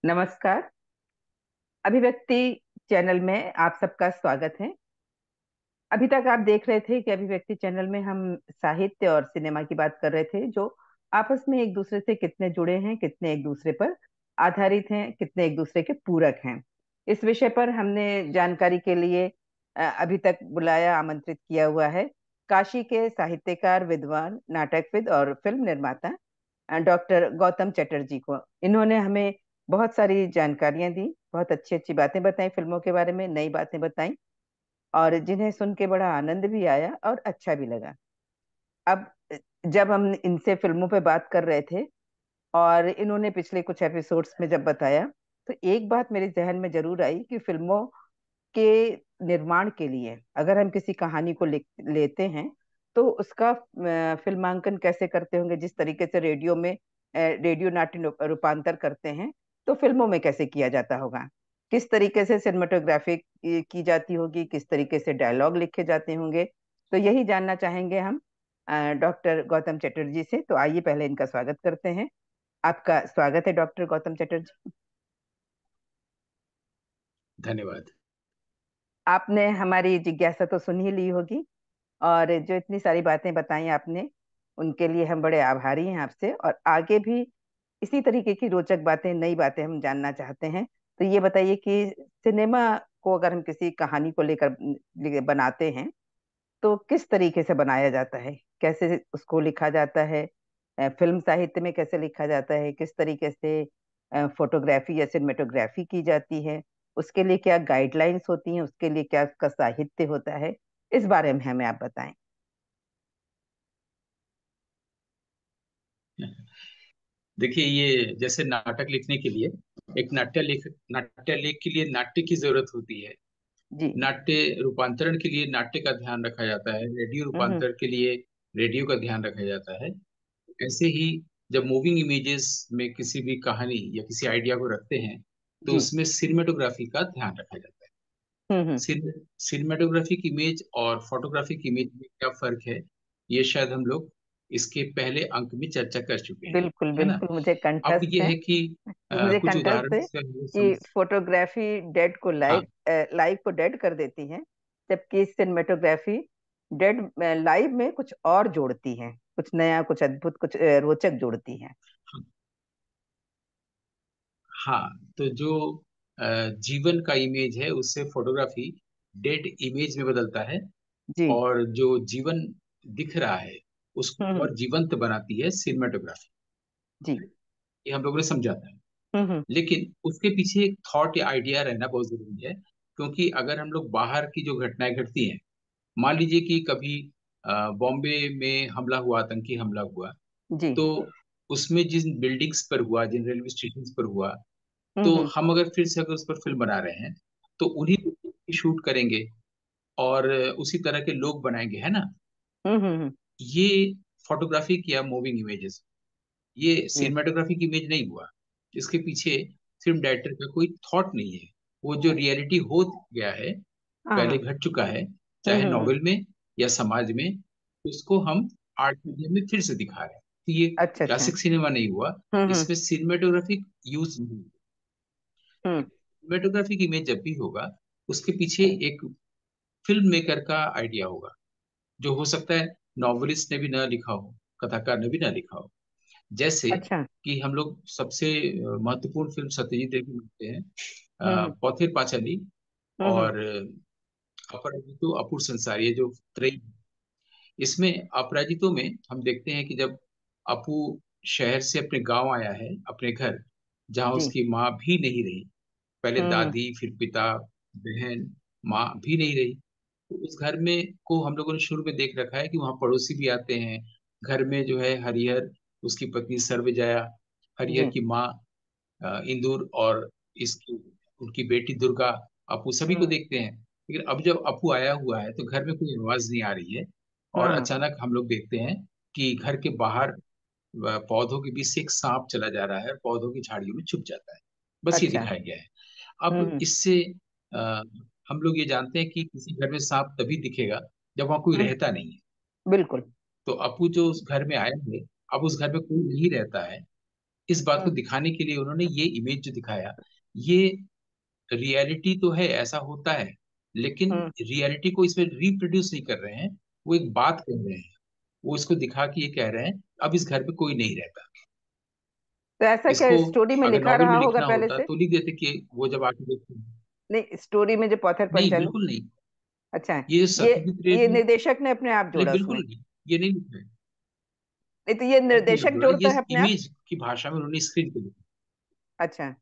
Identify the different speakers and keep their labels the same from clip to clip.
Speaker 1: नमस्कार। अभिव्यक्ति चैनल में आप सबका स्वागत है। अभी तक आप देख रहे थे कि अभिव्यक्ति चैनल में हम साहित्य और सिनेमा की बात कर रहे थे, जो आपस में एक दूसरे से कितने जुड़े हैं, कितने एक दूसरे पर आधारित हैं, कितने एक दूसरे के पूरक हैं। इस विषय पर हमने जानकारी के लिए अभी तक बुलाया, आमंत्रित किया हुआ है काशी के साहित्यकार, विद्वान, नाटकविद और फिल्म निर्माता डॉक्टर गौतम चटर्जी को। इन्होंने हमें बहुत सारी जानकारियां दी, बहुत अच्छी अच्छी बातें बताई, फिल्मों के बारे में नई बातें बताई, और जिन्हें सुन के बड़ा आनंद भी आया और अच्छा भी लगा। अब जब हम इनसे फिल्मों पे बात कर रहे थे और इन्होंने पिछले कुछ एपिसोड्स में जब बताया, तो एक बात मेरे जहन में जरूर आई कि फिल्मों के निर्माण के लिए अगर हम किसी कहानी को लेते हैं, तो उसका फिल्मांकन कैसे करते होंगे। जिस तरीके से रेडियो में रेडियो नाट्य रूपांतर करते हैं, तो फिल्मों में कैसे किया जाता होगा, किस तरीके से सिनेमाटोग्राफी की जाती होगी, किस तरीके से डायलॉग लिखे जाते होंगे। तो यही जानना चाहेंगे हम डॉक्टर गौतम चटर्जी से। तो आइए पहले इनका स्वागत करते हैं। आपका स्वागत है डॉक्टर गौतम चटर्जी।
Speaker 2: धन्यवाद।
Speaker 1: आपने हमारी जिज्ञासा तो सुन ही ली होगी, और जो इतनी सारी बातें बताई आपने, उनके लिए हम बड़े आभारी हैं आपसे। और आगे भी इसी तरीके की रोचक बातें, नई बातें हम जानना चाहते हैं। तो ये बताइए कि सिनेमा को अगर हम किसी कहानी को लेकर बनाते हैं, तो किस तरीके से बनाया जाता है, कैसे उसको लिखा जाता है, फिल्म साहित्य में कैसे लिखा जाता है, किस तरीके से फोटोग्राफी या सिनेमेटोग्राफी की जाती है, उसके लिए क्या गाइडलाइंस होती हैं, उसके लिए क्या उसका साहित्य होता है, इस बारे में हमें आप बताएं।
Speaker 2: देखिए, ये जैसे नाटक लिखने के लिए एक नाट्य लेख के लिए नाट्य की जरूरत होती है।
Speaker 1: जी।
Speaker 2: नाट्य रूपांतरण के लिए नाट्य का ध्यान रखा जाता है। रेडियो
Speaker 1: हम्म।
Speaker 2: रूपांतरण के लिए रेडियो का ध्यान रखा जाता है। ऐसे ही जब मूविंग इमेजेस में किसी भी कहानी या किसी आइडिया को रखते हैं, तो
Speaker 1: जी।
Speaker 2: उसमें सिनेमेटोग्राफी का ध्यान रखा जाता है।
Speaker 1: हम्म।
Speaker 2: सिनेमेटोग्राफिक इमेज और फोटोग्राफिक इमेज में क्या फर्क है, ये शायद हम लोग इसके पहले अंक में चर्चा कर चुके हैं,
Speaker 1: बिल्कुल
Speaker 2: है ना।
Speaker 1: बिल्कुल, मुझे
Speaker 2: अब
Speaker 1: कंठस्थ
Speaker 2: ये
Speaker 1: है।
Speaker 2: है कि
Speaker 1: मुझे
Speaker 2: कुछ
Speaker 1: कंठस्थ
Speaker 2: उदाहरण
Speaker 1: है
Speaker 2: से हम लोग
Speaker 1: कि
Speaker 2: समझ।
Speaker 1: फोटोग्राफी डेड को
Speaker 2: हाँ,
Speaker 1: लाइव लाइव को डेड कर देती है, जबकि सिनेमेटोग्राफी डेड लाइव में कुछ और जोड़ती है, कुछ नया, कुछ अद्भुत, कुछ रोचक जोड़ती है।
Speaker 2: हाँ, हाँ। तो जो जीवन का इमेज है उससे फोटोग्राफी डेड इमेज में बदलता है।
Speaker 1: जी।
Speaker 2: और जो जीवन दिख रहा है उसको
Speaker 1: हम्म।
Speaker 2: और जीवंत बनाती है सिनेमेटोग्राफी।
Speaker 1: जी।
Speaker 2: ये हम लोगों ने समझा था।
Speaker 1: हम्म।
Speaker 2: लेकिन उसके पीछे एक थॉट या आइडिया रहना बहुत जरूरी है, क्योंकि अगर हम लोग बाहर की जो घटनाएं घटती हैं, मान लीजिए कि कभी बॉम्बे में हमला हुआ, आतंकी हमला हुआ,
Speaker 1: जी।
Speaker 2: तो उसमें जिन बिल्डिंग्स पर हुआ, जिन रेलवे स्टेशन पर हुआ, तो
Speaker 1: हम्म।
Speaker 2: हम अगर फिर से अगर उस पर फिल्म बना रहे हैं, तो उन्हीं buildings की शूट करेंगे और उसी तरह के लोग बनाएंगे, है ना।
Speaker 1: हम्म।
Speaker 2: ये फोटोग्राफी किया मूविंग इमेजेस, ये
Speaker 1: जी।
Speaker 2: सिनेमाटोग्राफिक इमेज नहीं हुआ। इसके पीछे फिल्म डायरेक्टर का कोई थॉट नहीं है। वो जो रियलिटी हो गया है, पहले
Speaker 1: हाँ।
Speaker 2: घट चुका है, चाहे
Speaker 1: हम्म।
Speaker 2: नॉवेल में या समाज में, उसको हम आर्ट मीडियम में फिर से दिखा रहे हैं। तो ये
Speaker 1: अच्छा अच्छा।
Speaker 2: क्लासिक सिनेमा नहीं हुआ।
Speaker 1: हम्म।
Speaker 2: इसमें सिनेमेटोग्राफिक यूज नहीं।
Speaker 1: हम्म।
Speaker 2: सिनेमेटोग्राफिक इमेज जब भी होगा, उसके पीछे एक फिल्म मेकर का आइडिया होगा, जो हो सकता है नॉवेलिस्ट ने भी ना लिखा हो, कथाकार ने भी ना लिखा हो। जैसे
Speaker 1: अच्छा।
Speaker 2: कि हम लोग सबसे महत्वपूर्ण फिल्म सत्यजीत रे की देखते हैं,
Speaker 1: हम्म।
Speaker 2: पौथिर पांचाली
Speaker 1: हम्म।
Speaker 2: और अपराजितो अपूर संसार, ये जो त्रयी। इसमें अपराजितो में हम देखते हैं कि जब अपू शहर से अपने गांव आया है, अपने घर, जहां
Speaker 1: जी।
Speaker 2: उसकी माँ भी नहीं रही। पहले
Speaker 1: हम्म।
Speaker 2: दादी, फिर पिता, बहन, माँ भी नहीं रही। तो उस घर में को हम लोगों ने शुरू में देख रखा है कि वहाँ पड़ोसी भी आते हैं। घर में जो है हरिहर, उसकी पत्नी सर्वजया, हरिहर
Speaker 1: जी।
Speaker 2: की माँ इंदुर, और इसकी उनकी बेटी दुर्गा, अपू सभी को
Speaker 1: हम्म।
Speaker 2: देखते हैं। लेकिन अब जब अपू आया हुआ है तो घर में कोई आवाज नहीं आ रही है। और
Speaker 1: हाँ।
Speaker 2: अचानक हम लोग देखते हैं कि घर के बाहर पौधों के बीच से एक सांप चला जा रहा है, पौधों की झाड़ियों में छुप जाता है। बस ये
Speaker 1: अच्छा।
Speaker 2: दिखाया गया है। अब
Speaker 1: हम्म।
Speaker 2: इससे अ, हम लोग ये जानते हैं कि किसी घर में सांप तभी दिखेगा जब वहां कोई
Speaker 1: हम्म।
Speaker 2: रहता नहीं है।
Speaker 1: बिल्कुल।
Speaker 2: तो अपू जो उस घर में आया है, अब उस घर में कोई नहीं रहता है। इस बात को
Speaker 1: हम्म।
Speaker 2: दिखाने के लिए उन्होंने ये इमेज जो दिखाया, ये रियलिटी तो है, ऐसा होता है, लेकिन
Speaker 1: हम्म।
Speaker 2: रियलिटी को इसमें रिप्रोड्यूस नहीं कर रहे हैं। वो एक बात कह रहे हैं, वो इसको दिखा के ये कह रहे हैं अब इस घर पे कोई नहीं रहता।
Speaker 1: तो ऐसा क्या
Speaker 2: इसको
Speaker 1: स्टोरी में
Speaker 2: अगर
Speaker 1: लिखा
Speaker 2: नॉवेल
Speaker 1: रहा
Speaker 2: में
Speaker 1: होगा
Speaker 2: लिखना
Speaker 1: पहले
Speaker 2: होता
Speaker 1: से?
Speaker 2: तो लिख देते कि वो जब आके देखते हैं।
Speaker 1: नहीं, स्टोरी में जो पॉथर
Speaker 2: नहीं,
Speaker 1: पंचाली।
Speaker 2: बिल्कुल नहीं।
Speaker 1: अच्छा है।
Speaker 2: ये जो
Speaker 1: ये
Speaker 2: सत्यजीत रे
Speaker 1: ये
Speaker 2: ने,
Speaker 1: निर्देशक ने अपने आप
Speaker 2: नहीं
Speaker 1: जोड़ा उसमें?
Speaker 2: बिल्कुल नहीं, ये नहीं लिखा है।
Speaker 1: नहीं तो ये
Speaker 2: अपने आप
Speaker 1: निर्देशक
Speaker 2: जोड़ा, ये
Speaker 1: जोड़ता है अपने आप?
Speaker 2: इमेज की भाषा में उन्होंने स्क्रीन पे लिखा।
Speaker 1: अच्छा। हम्म।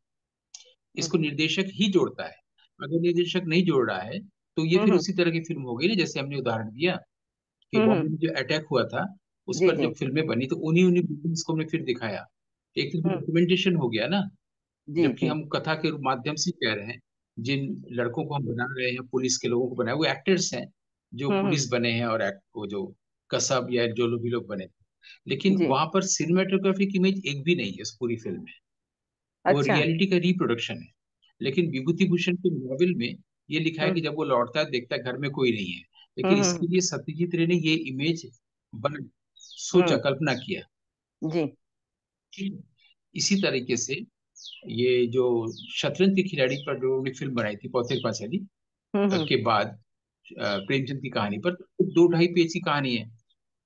Speaker 2: इसको निर्देशक ही जोड़ता है। अगर निर्देशक नहीं जोड़ रहा है तो ये फिर
Speaker 1: हम्म।
Speaker 2: उसी तरह की फिल्म हो गई ना, जैसे हमने उदाहरण दिया कि
Speaker 1: हम्म।
Speaker 2: बॉम्बे में जो अटैक हुआ था, उस
Speaker 1: जी
Speaker 2: पर
Speaker 1: जी।
Speaker 2: जब फिल्में बनी तो उन्हीं उन्हीं बिल्डिंग्स को हमने फिर दिखाया। एक तो
Speaker 1: हम्म।
Speaker 2: डॉक्यूमेंटेशन हो गया ना,
Speaker 1: जी
Speaker 2: जबकि
Speaker 1: जी।
Speaker 2: हम कथा के माध्यम से कह रहे हैं। जिन लड़कों को हम बना रहे हैं, पुलिस के लोगों को बनाए, वो एक्टर्स हैं जो
Speaker 1: हम्म।
Speaker 2: पुलिस बने हैं, और वो जो कसब या जो लोग भी लोग बने। लेकिन
Speaker 1: जी।
Speaker 2: वहां पर सिनेमेटोग्राफिक इमेज एक भी नहीं है उस पूरी फिल्म में। वो
Speaker 1: अच्छा।
Speaker 2: रियलिटी का रिप्रोडक्शन है। लेकिन विभूति भूषण के नॉवेल में ये लिखा है
Speaker 1: हम्म।
Speaker 2: कि जब वो लौटता है देखता है घर में कोई नहीं है। लेकिन
Speaker 1: हम्म।
Speaker 2: इसके लिए सत्यजीत रे ने ये इमेज बना, सोचा,
Speaker 1: हम्म।
Speaker 2: कल्पना किया।
Speaker 1: जी।
Speaker 2: ठीक है? इसी तरीके से ये जो शतरंज के खिलाड़ी पर जो उन्होंने फिल्म बनाई थी पौथिर पांचाली
Speaker 1: हम्म।
Speaker 2: के बाद, प्रेमचंद की कहानी पर, तो 2 ढाई पेज की कहानी है।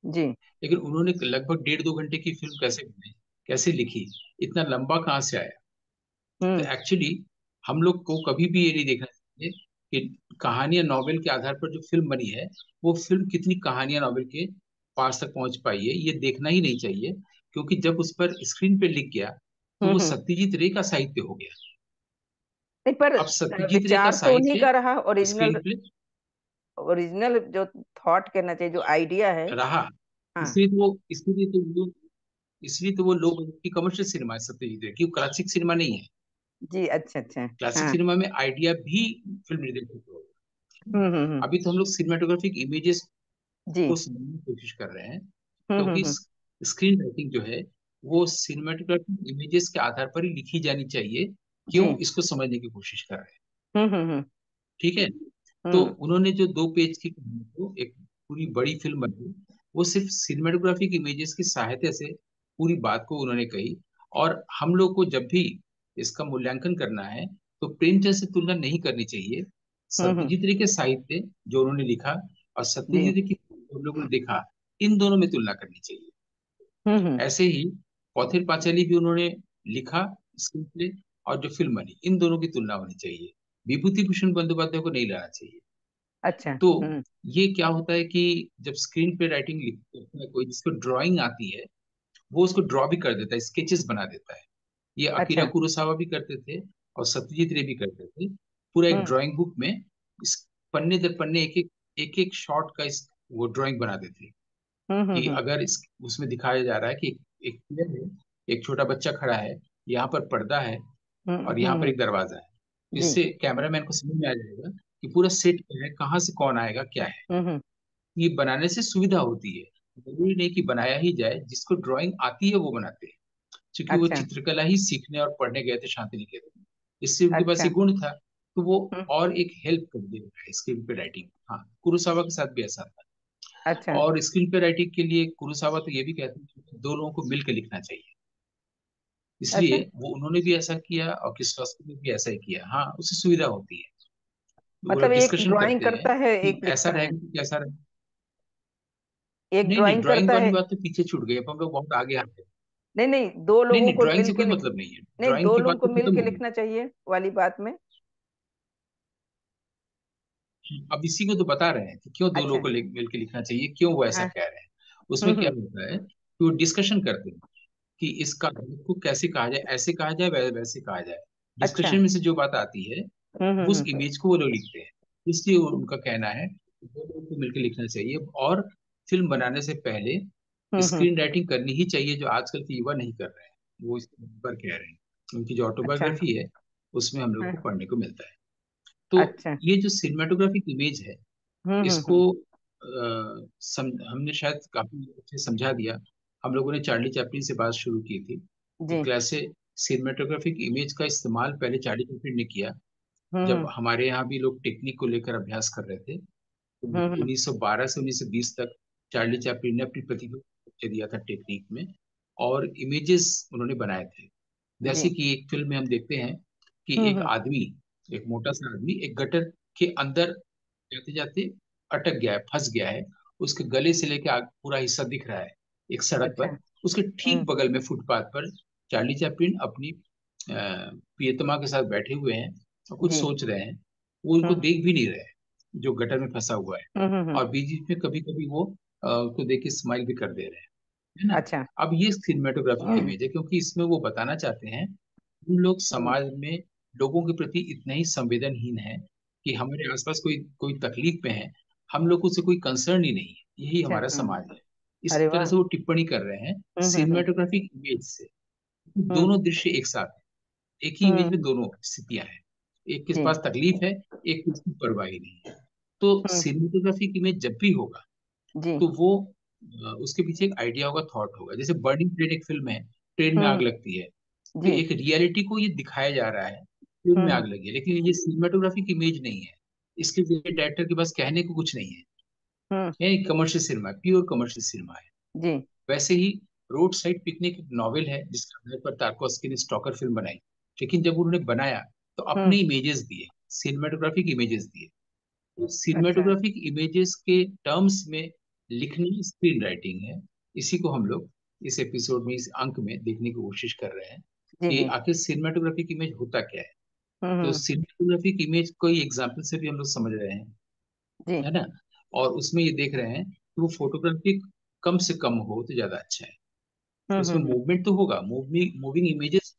Speaker 1: जी।
Speaker 2: लेकिन उन्होंने लगभग 1.5 2 घंटे की फिल्म कैसे बनाई, कैसे लिखी, इतना लंबा कहाँ से आया? तो
Speaker 1: हम्म।
Speaker 2: एक्चुअली हम लोग को कभी भी ये नहीं देखना चाहिए कि कहानियां नॉवेल के आधार पर जो फिल्म बनी है, वो फिल्म कितनी कहानियां नॉवेल के पास तक पहुंच पाई है, ये देखना ही नहीं चाहिए। क्योंकि जब उस पर स्क्रीन पे लिख गया तो वो
Speaker 1: हम्म।
Speaker 2: सत्यजीत रे का साहित्य हो गया।
Speaker 1: नहीं पर
Speaker 2: अब सत्यजीत रे का
Speaker 1: विचार तो उन्हीं
Speaker 2: साहित्य
Speaker 1: का रहा, ओरिजिनल।
Speaker 2: स्क्रीन पे
Speaker 1: ओरिजिनल जो थॉट कहना चाहिए, जो आइडिया है।
Speaker 2: रहा।
Speaker 1: हाँ।
Speaker 2: इसलिए तो वो लोग की कमर्शियल सिनेमा है सत्यजीत रे की, क्लासिक सिनेमा नहीं है।
Speaker 1: जी। अच्छा अच्छा।
Speaker 2: क्लासिक
Speaker 1: हाँ।
Speaker 2: सिनेमा में आइडिया भी फिल्म निर्देशक को होगा।
Speaker 1: हम्म।
Speaker 2: अभी तो हम लोग सिनेमाटोग्राफिक इमेजेस
Speaker 1: जी।
Speaker 2: को समझने की कोशिश कर रहे हैं।
Speaker 1: हम्म।
Speaker 2: क्योंकि स्क्रीन राइटिंग जो है वो सिनेमाटोग्राफिक इमेजेस के आधार पर ही लिखी जानी चाहिए। क्यों,
Speaker 1: जी।
Speaker 2: इसको समझने की कोशिश कर रहे हैं।
Speaker 1: हम्म।
Speaker 2: ठीक है। तो
Speaker 1: हम्म।
Speaker 2: उन्होंने जो 2 पेज की कहानी को एक पूरी बड़ी फिल्म बनाई, वो सिर्फ सिनेमाटोग्राफिक इमेजेस की सहायता से पूरी बात को उन्होंने कही। और हम लोग को जब भी इसका मूल्यांकन करना है तो प्रेमचंद से तुलना नहीं करनी चाहिए।
Speaker 1: हम्म।
Speaker 2: सत्यजीत रे के साहित्य जो उन्होंने लिखा और
Speaker 1: जी।
Speaker 2: सत्यजीत रे की हम लोगों ने देखा, इन दोनों में तुलना करनी चाहिए।
Speaker 1: हम्म।
Speaker 2: ऐसे ही पौथिर पांचाली भी उन्होंने लिखा, स्क्रीन प्ले, और जो फिल्म बनी, इन दोनों की तुलना होनी चाहिए। विभूति भूषण बंदोपाध्याय को नहीं लाना चाहिए।
Speaker 1: अच्छा।
Speaker 2: तो
Speaker 1: हम्म।
Speaker 2: ये क्या होता है कि जब स्क्रीन पे राइटिंग लिखता है कोई जिसको ड्राइंग आती है, वो उसको ड्रॉ भी कर देता है, स्केचेस बना देता है। ये अकीरा
Speaker 1: अच्छा।
Speaker 2: कुरोसावा भी करते थे और सत्यजीत रे भी करते थे। पूरा एक
Speaker 1: हम्म।
Speaker 2: ड्राइंग बुक में इस पन्ने दर पन्ने एक एक शॉट का वो ड्राइंग बना देते हैं। कि
Speaker 1: हम्म।
Speaker 2: अगर उसमें दिखाया जा रहा है कि एक पेड़ है, एक छोटा बच्चा खड़ा है, यहाँ पर पर्दा है, और यहाँ पर
Speaker 1: हम्म।
Speaker 2: एक दरवाजा है। तो
Speaker 1: जी।
Speaker 2: इससे कैमरामैन को समझ में आ जाएगा कि पूरा सेट क्या है, कहाँ से कौन आएगा, क्या है।
Speaker 1: हम्म।
Speaker 2: ये बनाने से सुविधा होती है। जरूरी नहीं कि बनाया ही जाए, जिसको ड्राइंग आती है वो बनाते हैं। क्योंकि वो
Speaker 1: अच्छा
Speaker 2: चित्रकला ही सीखने और पढ़ने गए थे शांति निकेतन, इससे उनके पास
Speaker 1: अच्छा।
Speaker 2: ये गुण था। तो वो
Speaker 1: हम्म।
Speaker 2: और एक हेल्प कर दे रहा है स्क्रीन पे राइटिंग। हाँ, कुरुसावा के साथ भी ऐसा था।
Speaker 1: अच्छा
Speaker 2: और स्क्रीन पे राइटिंग के लिए कुरुसावा तो ये भी कहते हैं कि 2 लोगों को मिलकर लिखना चाहिए।
Speaker 1: अच्छा।
Speaker 2: इसलिए वो उन्होंने भी ऐसा किया और किस्लोस्की ने भी ऐसा ही किया। हाँ, उससे सुविधा होती है। तो वो
Speaker 1: मतलब
Speaker 2: लोग
Speaker 1: एक
Speaker 2: डिस्कशन
Speaker 1: ड्राइंग
Speaker 2: करते हैं
Speaker 1: करता है,
Speaker 2: कि
Speaker 1: एक
Speaker 2: ऐसा
Speaker 1: लिखता है।
Speaker 2: रहेगा तो कैसा रहेगा।
Speaker 1: एक
Speaker 2: नहीं नहीं,
Speaker 1: ड्राइंग
Speaker 2: ड्राइंग
Speaker 1: करता
Speaker 2: वाली
Speaker 1: है।
Speaker 2: बात तो पीछे छूट गई, अब हम लोग बहुत आगे आ गए।
Speaker 1: नहीं नहीं, दो
Speaker 2: नहीं
Speaker 1: लोगों
Speaker 2: नहीं,
Speaker 1: को
Speaker 2: ड्राइंग से
Speaker 1: मिल के
Speaker 2: कोई
Speaker 1: लिख।
Speaker 2: मतलब नहीं है,
Speaker 1: नहीं,
Speaker 2: ड्राइंग
Speaker 1: दो
Speaker 2: की
Speaker 1: लोगों
Speaker 2: बात
Speaker 1: को
Speaker 2: तो
Speaker 1: मिल
Speaker 2: खत्म
Speaker 1: के
Speaker 2: हो गई।
Speaker 1: लिखना चाहिए वाली बात में।
Speaker 2: अब इसी को तो बता रहे हैं कि क्यों 2 लोगों
Speaker 1: अच्छा।
Speaker 2: को मिलकर लिखना चाहिए, क्यों वो ऐसा
Speaker 1: हाँ।
Speaker 2: कह रहे हैं। उसमें क्या
Speaker 1: हम्म।
Speaker 2: होता है कि वो डिस्कशन करते हैं कि इसका को कैसे कहा जाए, ऐसे कहा जाए, वैसे कहा जाए।
Speaker 1: अच्छा।
Speaker 2: डिस्कशन में से जो बात आती है, वो उस
Speaker 1: हम्म।
Speaker 2: इमेज को वो लोग लिखते हैं। इसलिए उनका कहना है कि 2 लोगों को मिलकर लिखना चाहिए। और फिल्म बनाने से पहले
Speaker 1: हम्म।
Speaker 2: स्क्रीन राइटिंग करनी ही चाहिए, जो आजकल के युवा नहीं कर रहे हैं। वो इस पर कह रहे हैं। उनकी जो
Speaker 1: अच्छा।
Speaker 2: ऑटोबायोग्राफी है उसमें हम लोग
Speaker 1: हाँ।
Speaker 2: को पढ़ने को मिलता है। तो
Speaker 1: अच्छा।
Speaker 2: ये जो सिनेमाटोग्राफिक इमेज है, इसको
Speaker 1: हम्म।
Speaker 2: हमने शायद काफी अच्छे से समझा दिया। हम लोगों ने चार्ली चैपलिन से बात शुरू की थी कि
Speaker 1: जी।
Speaker 2: कैसे सिनेमाटोग्राफिक इमेज का इस्तेमाल पहले चार्ली चैपलिन ने किया। जब
Speaker 1: हम्म।
Speaker 2: हमारे यहाँ भी लोग टेक्निक को लेकर अभ्यास कर रहे थे, तो
Speaker 1: हम्म।
Speaker 2: 1912 से 1920 तक चार्ली चैपलिन ने अपनी प्रतिभा को परिचय दिया था टेक्निक में, और इमेजेस उन्होंने बनाए थे। जैसे
Speaker 1: जी।
Speaker 2: कि एक फिल्म में हम देखते हैं कि एक
Speaker 1: हम्म।
Speaker 2: आदमी, एक मोटा सा आदमी एक गटर के अंदर जाते जाते अटक गया है, फंस गया है। उसके गले से लेकर पूरा हिस्सा दिख रहा है एक सड़क
Speaker 1: अच्छा।
Speaker 2: पर। उसके ठीक
Speaker 1: हम्म।
Speaker 2: बगल में फुटपाथ पर चार्ली चैपलिन अपनी प्रियतमा के साथ बैठे हुए हैं और कुछ
Speaker 1: जी।
Speaker 2: सोच रहे हैं। वो उनको
Speaker 1: हम्म।
Speaker 2: देख भी नहीं रहे हैं, जो गटर में फंसा हुआ है।
Speaker 1: हम्म।
Speaker 2: और बीच बीच में कभी कभी वो उसको देख के स्माइल भी कर दे रहे हैं, है ना।
Speaker 1: अच्छा।
Speaker 2: अब ये सिनेमेटोग्राफिक
Speaker 1: हम्म।
Speaker 2: इमेज है, क्योंकि इसमें वो बताना चाहते हैं हम लोग समाज में लोगों के प्रति इतने ही संवेदनहीन हैं कि हमारे आसपास कोई कोई तकलीफ में है, हम लोग को उससे कोई कंसर्न ही नहीं है। यही
Speaker 1: अच्छा।
Speaker 2: हमारा समाज है। इस
Speaker 1: अरे
Speaker 2: तरह
Speaker 1: वाह।
Speaker 2: से वो टिप्पणी कर रहे हैं
Speaker 1: हम्म।
Speaker 2: सिनेमेटोग्राफिक इमेज से।
Speaker 1: हम्म।
Speaker 2: दोनों दृश्य एक साथ हैं, एक ही इमेज में
Speaker 1: हम्म।
Speaker 2: दोनों स्थितियां हैं। एक के
Speaker 1: जी।
Speaker 2: पास तकलीफ है, एक को उसकी परवाह ही नहीं है। तो
Speaker 1: हम्म।
Speaker 2: सिनेमेटोग्राफिक इमेज जब भी होगा
Speaker 1: जी।
Speaker 2: तो वो उसके पीछे एक आइडिया होगा, थॉट होगा। जैसे बर्निंग ट्रेन एक फिल्म है, ट्रेन में
Speaker 1: हम्म।
Speaker 2: आग लगती है, तो
Speaker 1: जी।
Speaker 2: एक रियलिटी को ये दिखाया जा रहा है, ट्रेन में
Speaker 1: हम्म।
Speaker 2: आग लगी है, लेकिन ये सिनेमाटोग्राफिक इमेज नहीं है। इसके डायरेक्टर के पास कहने को कुछ नहीं है।
Speaker 1: हम्म।
Speaker 2: ये कमर्शियल सिनेमा है, प्योर कमर्शियल सिनेमा है।
Speaker 1: जी।
Speaker 2: वैसे ही रोड साइड पिकनिक एक नॉवेल है जिसके आधार पर तारकोस्की ने स्टॉकर फिल्म बनाई। लेकिन जब उन्होंने बनाया तो
Speaker 1: हम्म।
Speaker 2: अपने इमेजेस दिए, सिनेमाटोग्राफिक इमेजेस दिए। तो
Speaker 1: अच्छा।
Speaker 2: सिनेमेटोग्राफिक इमेजेस के टर्म्स में लिखनी स्क्रीन राइटिंग है। इसी को हम लोग इस एपिसोड में, इस अंक में देखने की कोशिश कर रहे हैं
Speaker 1: जी।
Speaker 2: कि
Speaker 1: जी।
Speaker 2: आखिर सिनेमेटोग्राफिक इमेज होता क्या है। तो
Speaker 1: हम्म।
Speaker 2: सिनेमेटोग्राफिक इमेज कोई एग्जाम्पल से भी हम लोग समझ रहे हैं,
Speaker 1: जी।
Speaker 2: है ना। और उसमें ये देख रहे हैं कि वो फोटोग्राफिक कम से कम हो तो ज्यादा अच्छा है। उसमें
Speaker 1: हम्म।
Speaker 2: मूवमेंट तो होगा, मूविंग मूविंग इमेजेस,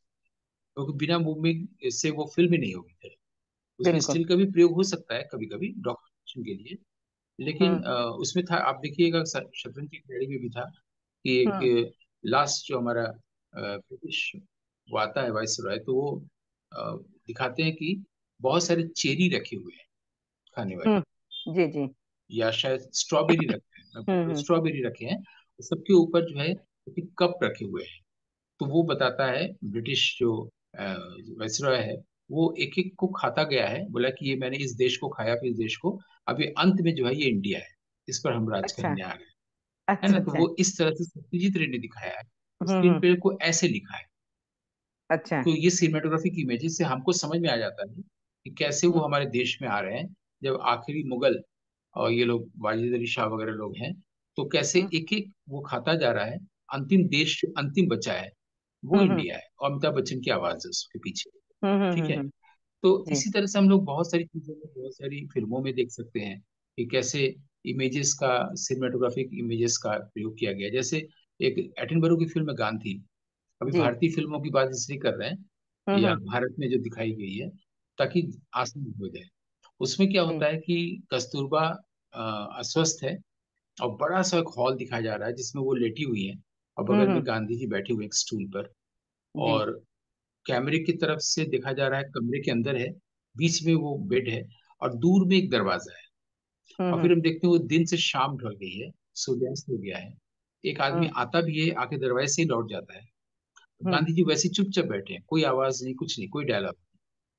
Speaker 2: क्योंकि बिना मूविंग से वो फिल्म ही नहीं होगी फिर। उसमें
Speaker 1: बिल्कुल।
Speaker 2: स्टिल का भी प्रयोग हो सकता है कभी कभी डॉक्यूमेंटेशन के लिए। लेकिन
Speaker 1: हम्म।
Speaker 2: उसमें था, आप देखिएगा शतरंज की खिलाड़ी में भी था कि
Speaker 1: हम्म।
Speaker 2: एक लास्ट जो हमारा ब्रिटिश वो आता है वाइस रॉय, तो वो अ, दिखाते हैं कि बहुत सारे चेरी रखे हुए हैं खाने वाले,
Speaker 1: जी। जी।
Speaker 2: या शायद स्ट्रॉबेरी रखे हैं,
Speaker 1: हम्म।
Speaker 2: स्ट्रॉबेरी रखे हैं। सबके ऊपर जो है कप रखे हुए हैं। तो वो बताता है ब्रिटिश जो वाइसरॉय है, वो एक एक को खाता गया है, बोला कि ये मैंने इस देश को खाया, फिर इस देश को, अभी अंत में जो है ये इंडिया है, इस पर हम राज
Speaker 1: अच्छा।
Speaker 2: करने आ रहे हैं, है
Speaker 1: अच्छा।
Speaker 2: ना। तो
Speaker 1: अच्छा।
Speaker 2: वो इस तरह से सत्यजीत रे ने दिखाया है, स्क्रीन
Speaker 1: हम्म।
Speaker 2: पे को ऐसे लिखा है।
Speaker 1: अच्छा।
Speaker 2: तो ये सिनेमेटोग्राफिक इमेजेस से हमको समझ में आ जाता है कि कैसे वो
Speaker 1: हम्म।
Speaker 2: हमारे देश में आ रहे हैं। जब आखिरी मुगल और ये लोग वाजिद अली शाह वगैरह लोग हैं, तो कैसे
Speaker 1: हम्म।
Speaker 2: एक एक वो खाता जा रहा है। अंतिम देश जो अंतिम बचा है वो
Speaker 1: हम्म।
Speaker 2: इंडिया है, और अमिताभ बच्चन की आवाज है उसके पीछे। ठीक है।
Speaker 1: हम्म।
Speaker 2: तो
Speaker 1: जी।
Speaker 2: इसी तरह से हम लोग बहुत सारी चीजों में, बहुत सारी फिल्मों में देख सकते हैं कि कैसे इमेजेस का, सिनेमेटोग्राफिक इमेजेस का प्रयोग किया गया है। जैसे एक एटनबरो की फिल्म है गांधी। अभी
Speaker 1: जी।
Speaker 2: भारतीय फिल्मों की बात इसलिए कर रहे हैं, या
Speaker 1: हम्म।
Speaker 2: भारत में जो दिखाई गई है, ताकि आसान हो जाए। उसमें क्या
Speaker 1: जी।
Speaker 2: होता है कि कस्तूरबा अस्वस्थ है, और बड़ा सा एक हॉल दिखाया जा रहा है जिसमें वो लेटी हुई है, और बगल में
Speaker 1: हम्म।
Speaker 2: गांधी जी बैठे हुए एक स्टूल पर।
Speaker 1: जी।
Speaker 2: और कैमरे की तरफ से देखा जा रहा है, कमरे के अंदर है, बीच में वो बेड है, और दूर में एक दरवाजा है। और
Speaker 1: हम्म।
Speaker 2: फिर हम देखते हैं वो दिन से शाम ढल गई है, सूर्यास्त हो गया है। एक आदमी
Speaker 1: हम्म।
Speaker 2: आता भी है, आके दरवाजे से ही लौट जाता है।
Speaker 1: हम्म।
Speaker 2: गांधी जी वैसे ही चुपचाप बैठे हैं, कोई आवाज नहीं, कुछ नहीं, कोई डायलॉग।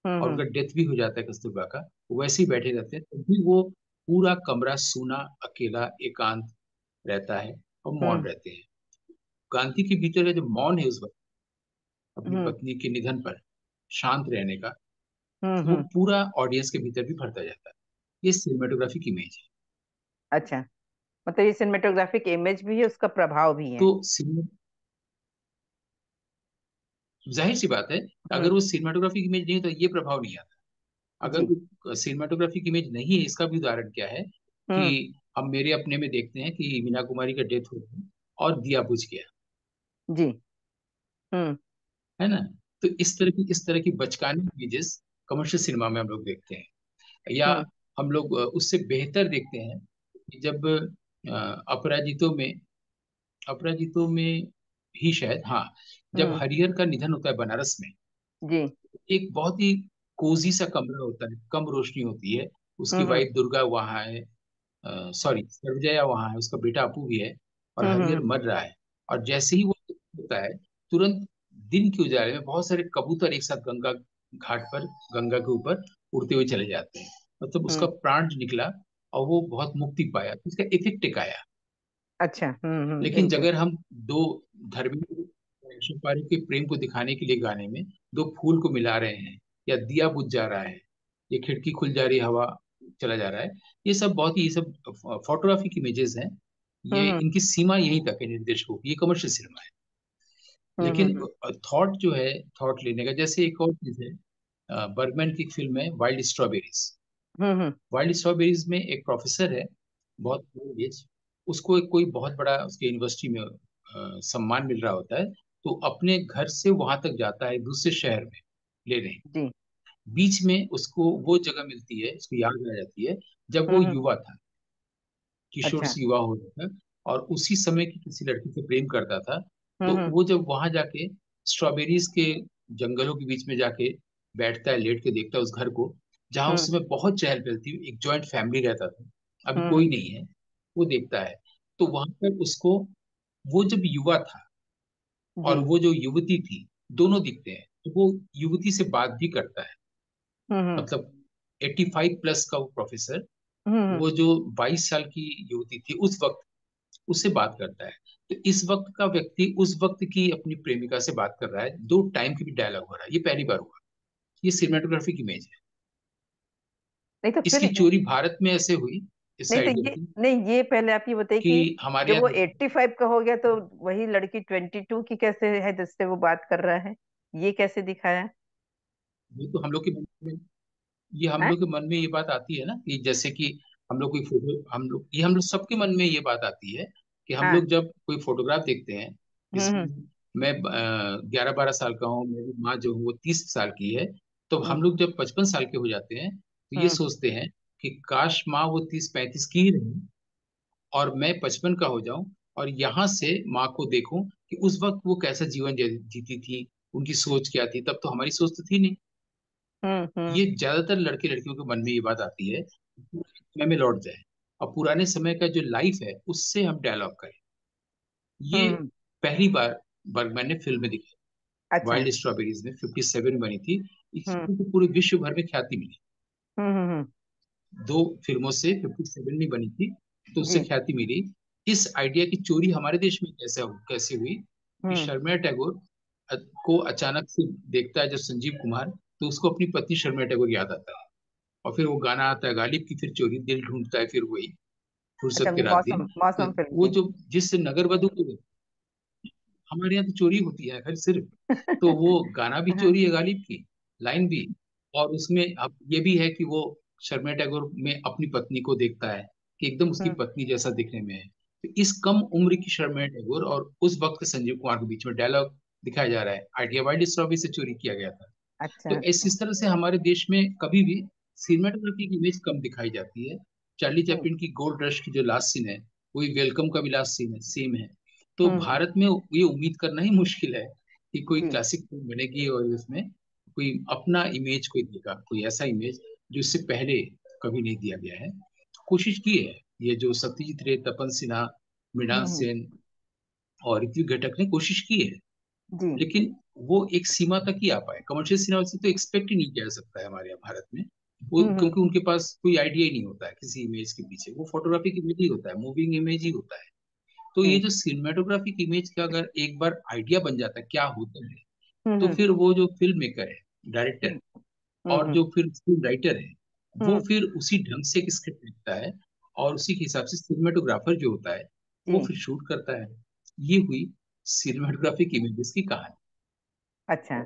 Speaker 2: और
Speaker 1: हम्म।
Speaker 2: उनका डेथ भी हो जाता है कस्तूरबा का, वो वैसे ही बैठे रहते हैं, तभी वो पूरा कमरा सूना, अकेला, एकांत रहता है, और मौन
Speaker 1: हम्म।
Speaker 2: रहते हैं। गांधी के भीतर का जो मौन है उस वक्त अपनी
Speaker 1: हम्म।
Speaker 2: पत्नी के निधन पर शांत रहने का, वो
Speaker 1: हम्म।
Speaker 2: पूरा ऑडियंस के भीतर भी भरता जाता है। ये सिनेमेटोग्राफिक इमेज है।
Speaker 1: अच्छा, मतलब ये सिनेमेटोग्राफिक इमेज भी है, उसका प्रभाव भी
Speaker 2: तो
Speaker 1: है।
Speaker 2: जाहिर सी बात है,
Speaker 1: हम्म।
Speaker 2: अगर वो सिनेमाटोग्राफिक इमेज नहीं है तो ये प्रभाव नहीं आता। अगर
Speaker 1: जी।
Speaker 2: वो सिनेमाटोग्राफिक इमेज नहीं है, इसका भी उदाहरण क्या है कि
Speaker 1: हम्म।
Speaker 2: हम मेरे अपने में देखते हैं कि मीना कुमारी का डेथ हो गई और दिया बुझ गया,
Speaker 1: जी। हम्म।
Speaker 2: है ना। तो इस तरह की बचकानी इमेजेस कमर्शियल सिनेमा में हम लोग देखते हैं। या
Speaker 1: हम्म।
Speaker 2: हम लोग उससे बेहतर देखते हैं कि जब अपराजितों में ही शायद, हाँ, जब
Speaker 1: हम्म।
Speaker 2: हरिहर का निधन होता है बनारस में,
Speaker 1: जी।
Speaker 2: एक बहुत ही कोजी सा कमरा होता है, कम रोशनी होती है। उसकी
Speaker 1: हम्म।
Speaker 2: वाइफ दुर्गा वहां है, सॉरी सर्वजया वहां है, उसका बेटा अपू भी है, और हरिहर
Speaker 1: हम्म।
Speaker 2: मर रहा है। और जैसे ही वो होता है, तुरंत दिन के उजाले में बहुत सारे कबूतर एक साथ गंगा घाट पर, गंगा के ऊपर उड़ते हुए चले जाते हैं। मतलब उसका
Speaker 1: हम्म।
Speaker 2: प्राण निकला, और वो बहुत मुक्ति पाया, तो इसका इफेक्ट एक आया।
Speaker 1: अच्छा।
Speaker 2: लेकिन
Speaker 1: बिल्कुल।
Speaker 2: अगर हम दो धर्मी कैशव पारेख के प्रेम को दिखाने के लिए गाने में दो फूल को मिला रहे हैं, या दिया बुझ जा रहा है, ये खिड़की खुल जा रही हवा चला जा रहा है, ये सब बहुत ही, ये सब फोटोग्राफिक इमेजेस हैं। ये
Speaker 1: हम्म
Speaker 2: इनकी सीमा यहीं तक है निर्देशकों की, ये कमर्शियल सिनेमा है। लेकिन
Speaker 1: हम्म
Speaker 2: थॉट जो है, थॉट लेने का, जैसे एक और चीज है, बर्गमैन की फिल्म है वाइल्ड स्ट्रॉबेरीज।
Speaker 1: हम्म।
Speaker 2: वाइल्ड स्ट्रॉबेरीज में एक प्रोफेसर है, बहुत एज, उसको एक कोई बहुत बड़ा उसके यूनिवर्सिटी में सम्मान मिल रहा होता है, तो अपने घर से वहां तक जाता है दूसरे शहर में लेने।
Speaker 1: जी।
Speaker 2: बीच में उसको वो जगह मिलती है, उसको याद आ जाती है जब वो
Speaker 1: हम्म।
Speaker 2: युवा था, किशोर
Speaker 1: अच्छा।
Speaker 2: से युवा हो रहा था, और उसी समय की किसी लड़की से प्रेम करता था। तो
Speaker 1: हम्म
Speaker 2: वो जब वहां जाके स्ट्रॉबेरीज के जंगलों के बीच में जाके बैठता है, लेट के देखता है उस घर को, जहां
Speaker 1: हम्म
Speaker 2: उस समय बहुत चहल पहल थी, एक जॉइंट फैमिली रहता था, अभी
Speaker 1: हम्म
Speaker 2: कोई नहीं है, वो देखता है। तो वहां पर उसको, वो जब युवा था और
Speaker 1: जी।
Speaker 2: वो जो युवती थी, दोनों दिखते हैं, तो वो युवती से बात भी करता है।
Speaker 1: हम्म
Speaker 2: मतलब 85 प्लस का वो प्रोफेसर,
Speaker 1: हम्म
Speaker 2: वो जो 22 साल की युवती थी उस वक्त, उससे बात करता है। तो इस वक्त का व्यक्ति उस वक्त की अपनी प्रेमिका से बात कर रहा है, दो टाइम की भी डायलॉग हो रहा है, ये पहली बार हुआ। ये सिनेमाटोग्राफिक इमेज है।
Speaker 1: नहीं तो फिर
Speaker 2: इसकी चोरी भारत में ऐसे हुई, इस
Speaker 1: नहीं तो
Speaker 2: आइडिया
Speaker 1: ये
Speaker 2: की,
Speaker 1: नहीं, ये पहले आप ये बताइए कि
Speaker 2: कि हमारे
Speaker 1: जब वो
Speaker 2: यहाँ,
Speaker 1: 85 का हो गया तो वही लड़की 22 की कैसे है जिससे वो बात कर रहा है? ये कैसे दिखाया
Speaker 2: ये तो हम लोग के मन में, ये हम
Speaker 1: है?
Speaker 2: लोग के मन में ये बात आती है ना, कि जैसे कि हम लोग कोई फोटो, हम लोग सबके मन में ये बात आती है कि हम
Speaker 1: हाँ।
Speaker 2: लोग जब कोई फोटोग्राफ देखते हैं,
Speaker 1: हम्म
Speaker 2: जिसमें मैं 11-12 साल का हूँ, मेरी माँ जो है वो 30 साल की है, तो
Speaker 1: हम्म
Speaker 2: हम लोग जब 55 साल के हो जाते हैं, तो ये
Speaker 1: हम्म
Speaker 2: सोचते हैं कि काश माँ वो 30-35 की ही रही, और मैं 55 का हो जाऊं, और यहाँ से माँ को देखूं कि उस वक्त वो कैसा जीवन जीती थी, उनकी सोच क्या थी, तब तो हमारी सोच तो थी नहीं।
Speaker 1: हम्म।
Speaker 2: ये ज्यादातर लड़के लड़कियों के मन में ये बात आती है, पुराने समय में लौट जाए, और पुराने समय का जो लाइफ है उससे हम डायलॉग करें। ये
Speaker 1: हम्म।
Speaker 2: पहली बार बर्गमैन ने फिल्म में दिखाई।
Speaker 1: अच्छा।
Speaker 2: वाइल्ड स्ट्रॉबेरीज में 57 में बनी थी। इस
Speaker 1: हम्म
Speaker 2: फिल्म को पूरे विश्व भर में ख्याति मिली।
Speaker 1: हम्म।
Speaker 2: दो फिल्मों से 57 में बनी थी, तो उससे
Speaker 1: जी।
Speaker 2: ख्याति मिली। इस आइडिया की चोरी हमारे देश में कैसे हुई, कि
Speaker 1: हम्म
Speaker 2: शर्मिला टैगोर को अचानक से देखता है जब संजीव कुमार, तो उसको अपनी पत्नी शर्मिला टैगोर याद आता है, और फिर वो गाना आता है गालिब की, फिर चोरी दिल ढूंढता है, फिर वही
Speaker 1: अच्छा,
Speaker 2: फुर्सत के रात दिन। तो
Speaker 1: मौसम फिल्म
Speaker 2: वो
Speaker 1: की।
Speaker 2: जो जिस नगर वधु को, हमारे यहाँ तो चोरी होती है खैर सिर्फ, तो वो गाना भी
Speaker 1: हाँ।
Speaker 2: चोरी है गालिब की, लाइन भी। और उसमें अब ये भी है कि वो शर्मिला टैगोर में अपनी पत्नी को देखता है कि एकदम उसकी
Speaker 1: हम्म
Speaker 2: पत्नी जैसा दिखने में है। तो इस कम उम्र की शर्मिला टैगोर और उस वक्त के संजीव कुमार के बीच में डायलॉग दिखाया जा रहा है, आइडिया वाइल्ड स्टोरी से चोरी किया गया था।
Speaker 1: अच्छा
Speaker 2: तो इस तरह से हमारे देश में कभी भी सिनेमाटोग्राफी की इमेज कम दिखाई जाती है। चार्ली
Speaker 1: हम्म
Speaker 2: चैपलिन की गोल्ड रश की जो लास्ट सीन है, वही वेलकम का भी लास्ट सीन है, सेम है। तो
Speaker 1: हम्म।
Speaker 2: भारत में ये उम्मीद करना ही मुश्किल है कि कोई
Speaker 1: जी।
Speaker 2: क्लासिक फिल्म बनेगी और उसमें कोई अपना इमेज कोई देगा, कोई ऐसा इमेज जो इससे पहले कभी नहीं दिया गया है। कोशिश की है ये जो सत्यजीत रे, तपन सिन्हा, मृणाल
Speaker 1: हम्म।
Speaker 2: सेन और ऋत्विक घटक ने कोशिश की है,
Speaker 1: जी
Speaker 2: लेकिन वो एक सीमा तक ही आ पाए। कमर्शियल सिनेमा से तो एक्सपेक्ट ही नहीं किया जा सकता है हमारे यहाँ भारत में, वो
Speaker 1: हम्म
Speaker 2: क्योंकि उनके पास कोई आइडिया ही नहीं होता है किसी इमेज के पीछे, वो फोटोग्राफिक इमेज ही होता है, मूविंग इमेज ही होता है। तो ये
Speaker 1: जी।
Speaker 2: जो सिनेमाटोग्राफिक इमेज का अगर एक बार आइडिया बन जाता है क्या होता है, तो
Speaker 1: हम्म
Speaker 2: फिर वो जो फिल्म मेकर है, डायरेक्टर,
Speaker 1: हम्म
Speaker 2: और
Speaker 1: हम्म
Speaker 2: जो फिर फिल्म राइटर है, वो
Speaker 1: हम्म।
Speaker 2: फिर उसी ढंग से एक स्क्रिप्ट लिखता है, और उसी के हिसाब से सिनेमाटोग्राफर जो होता है वो
Speaker 1: जी।
Speaker 2: फिर शूट करता है। ये हुई सिनेमाटोग्राफिक इमेजेस की कहानी।
Speaker 1: अच्छा,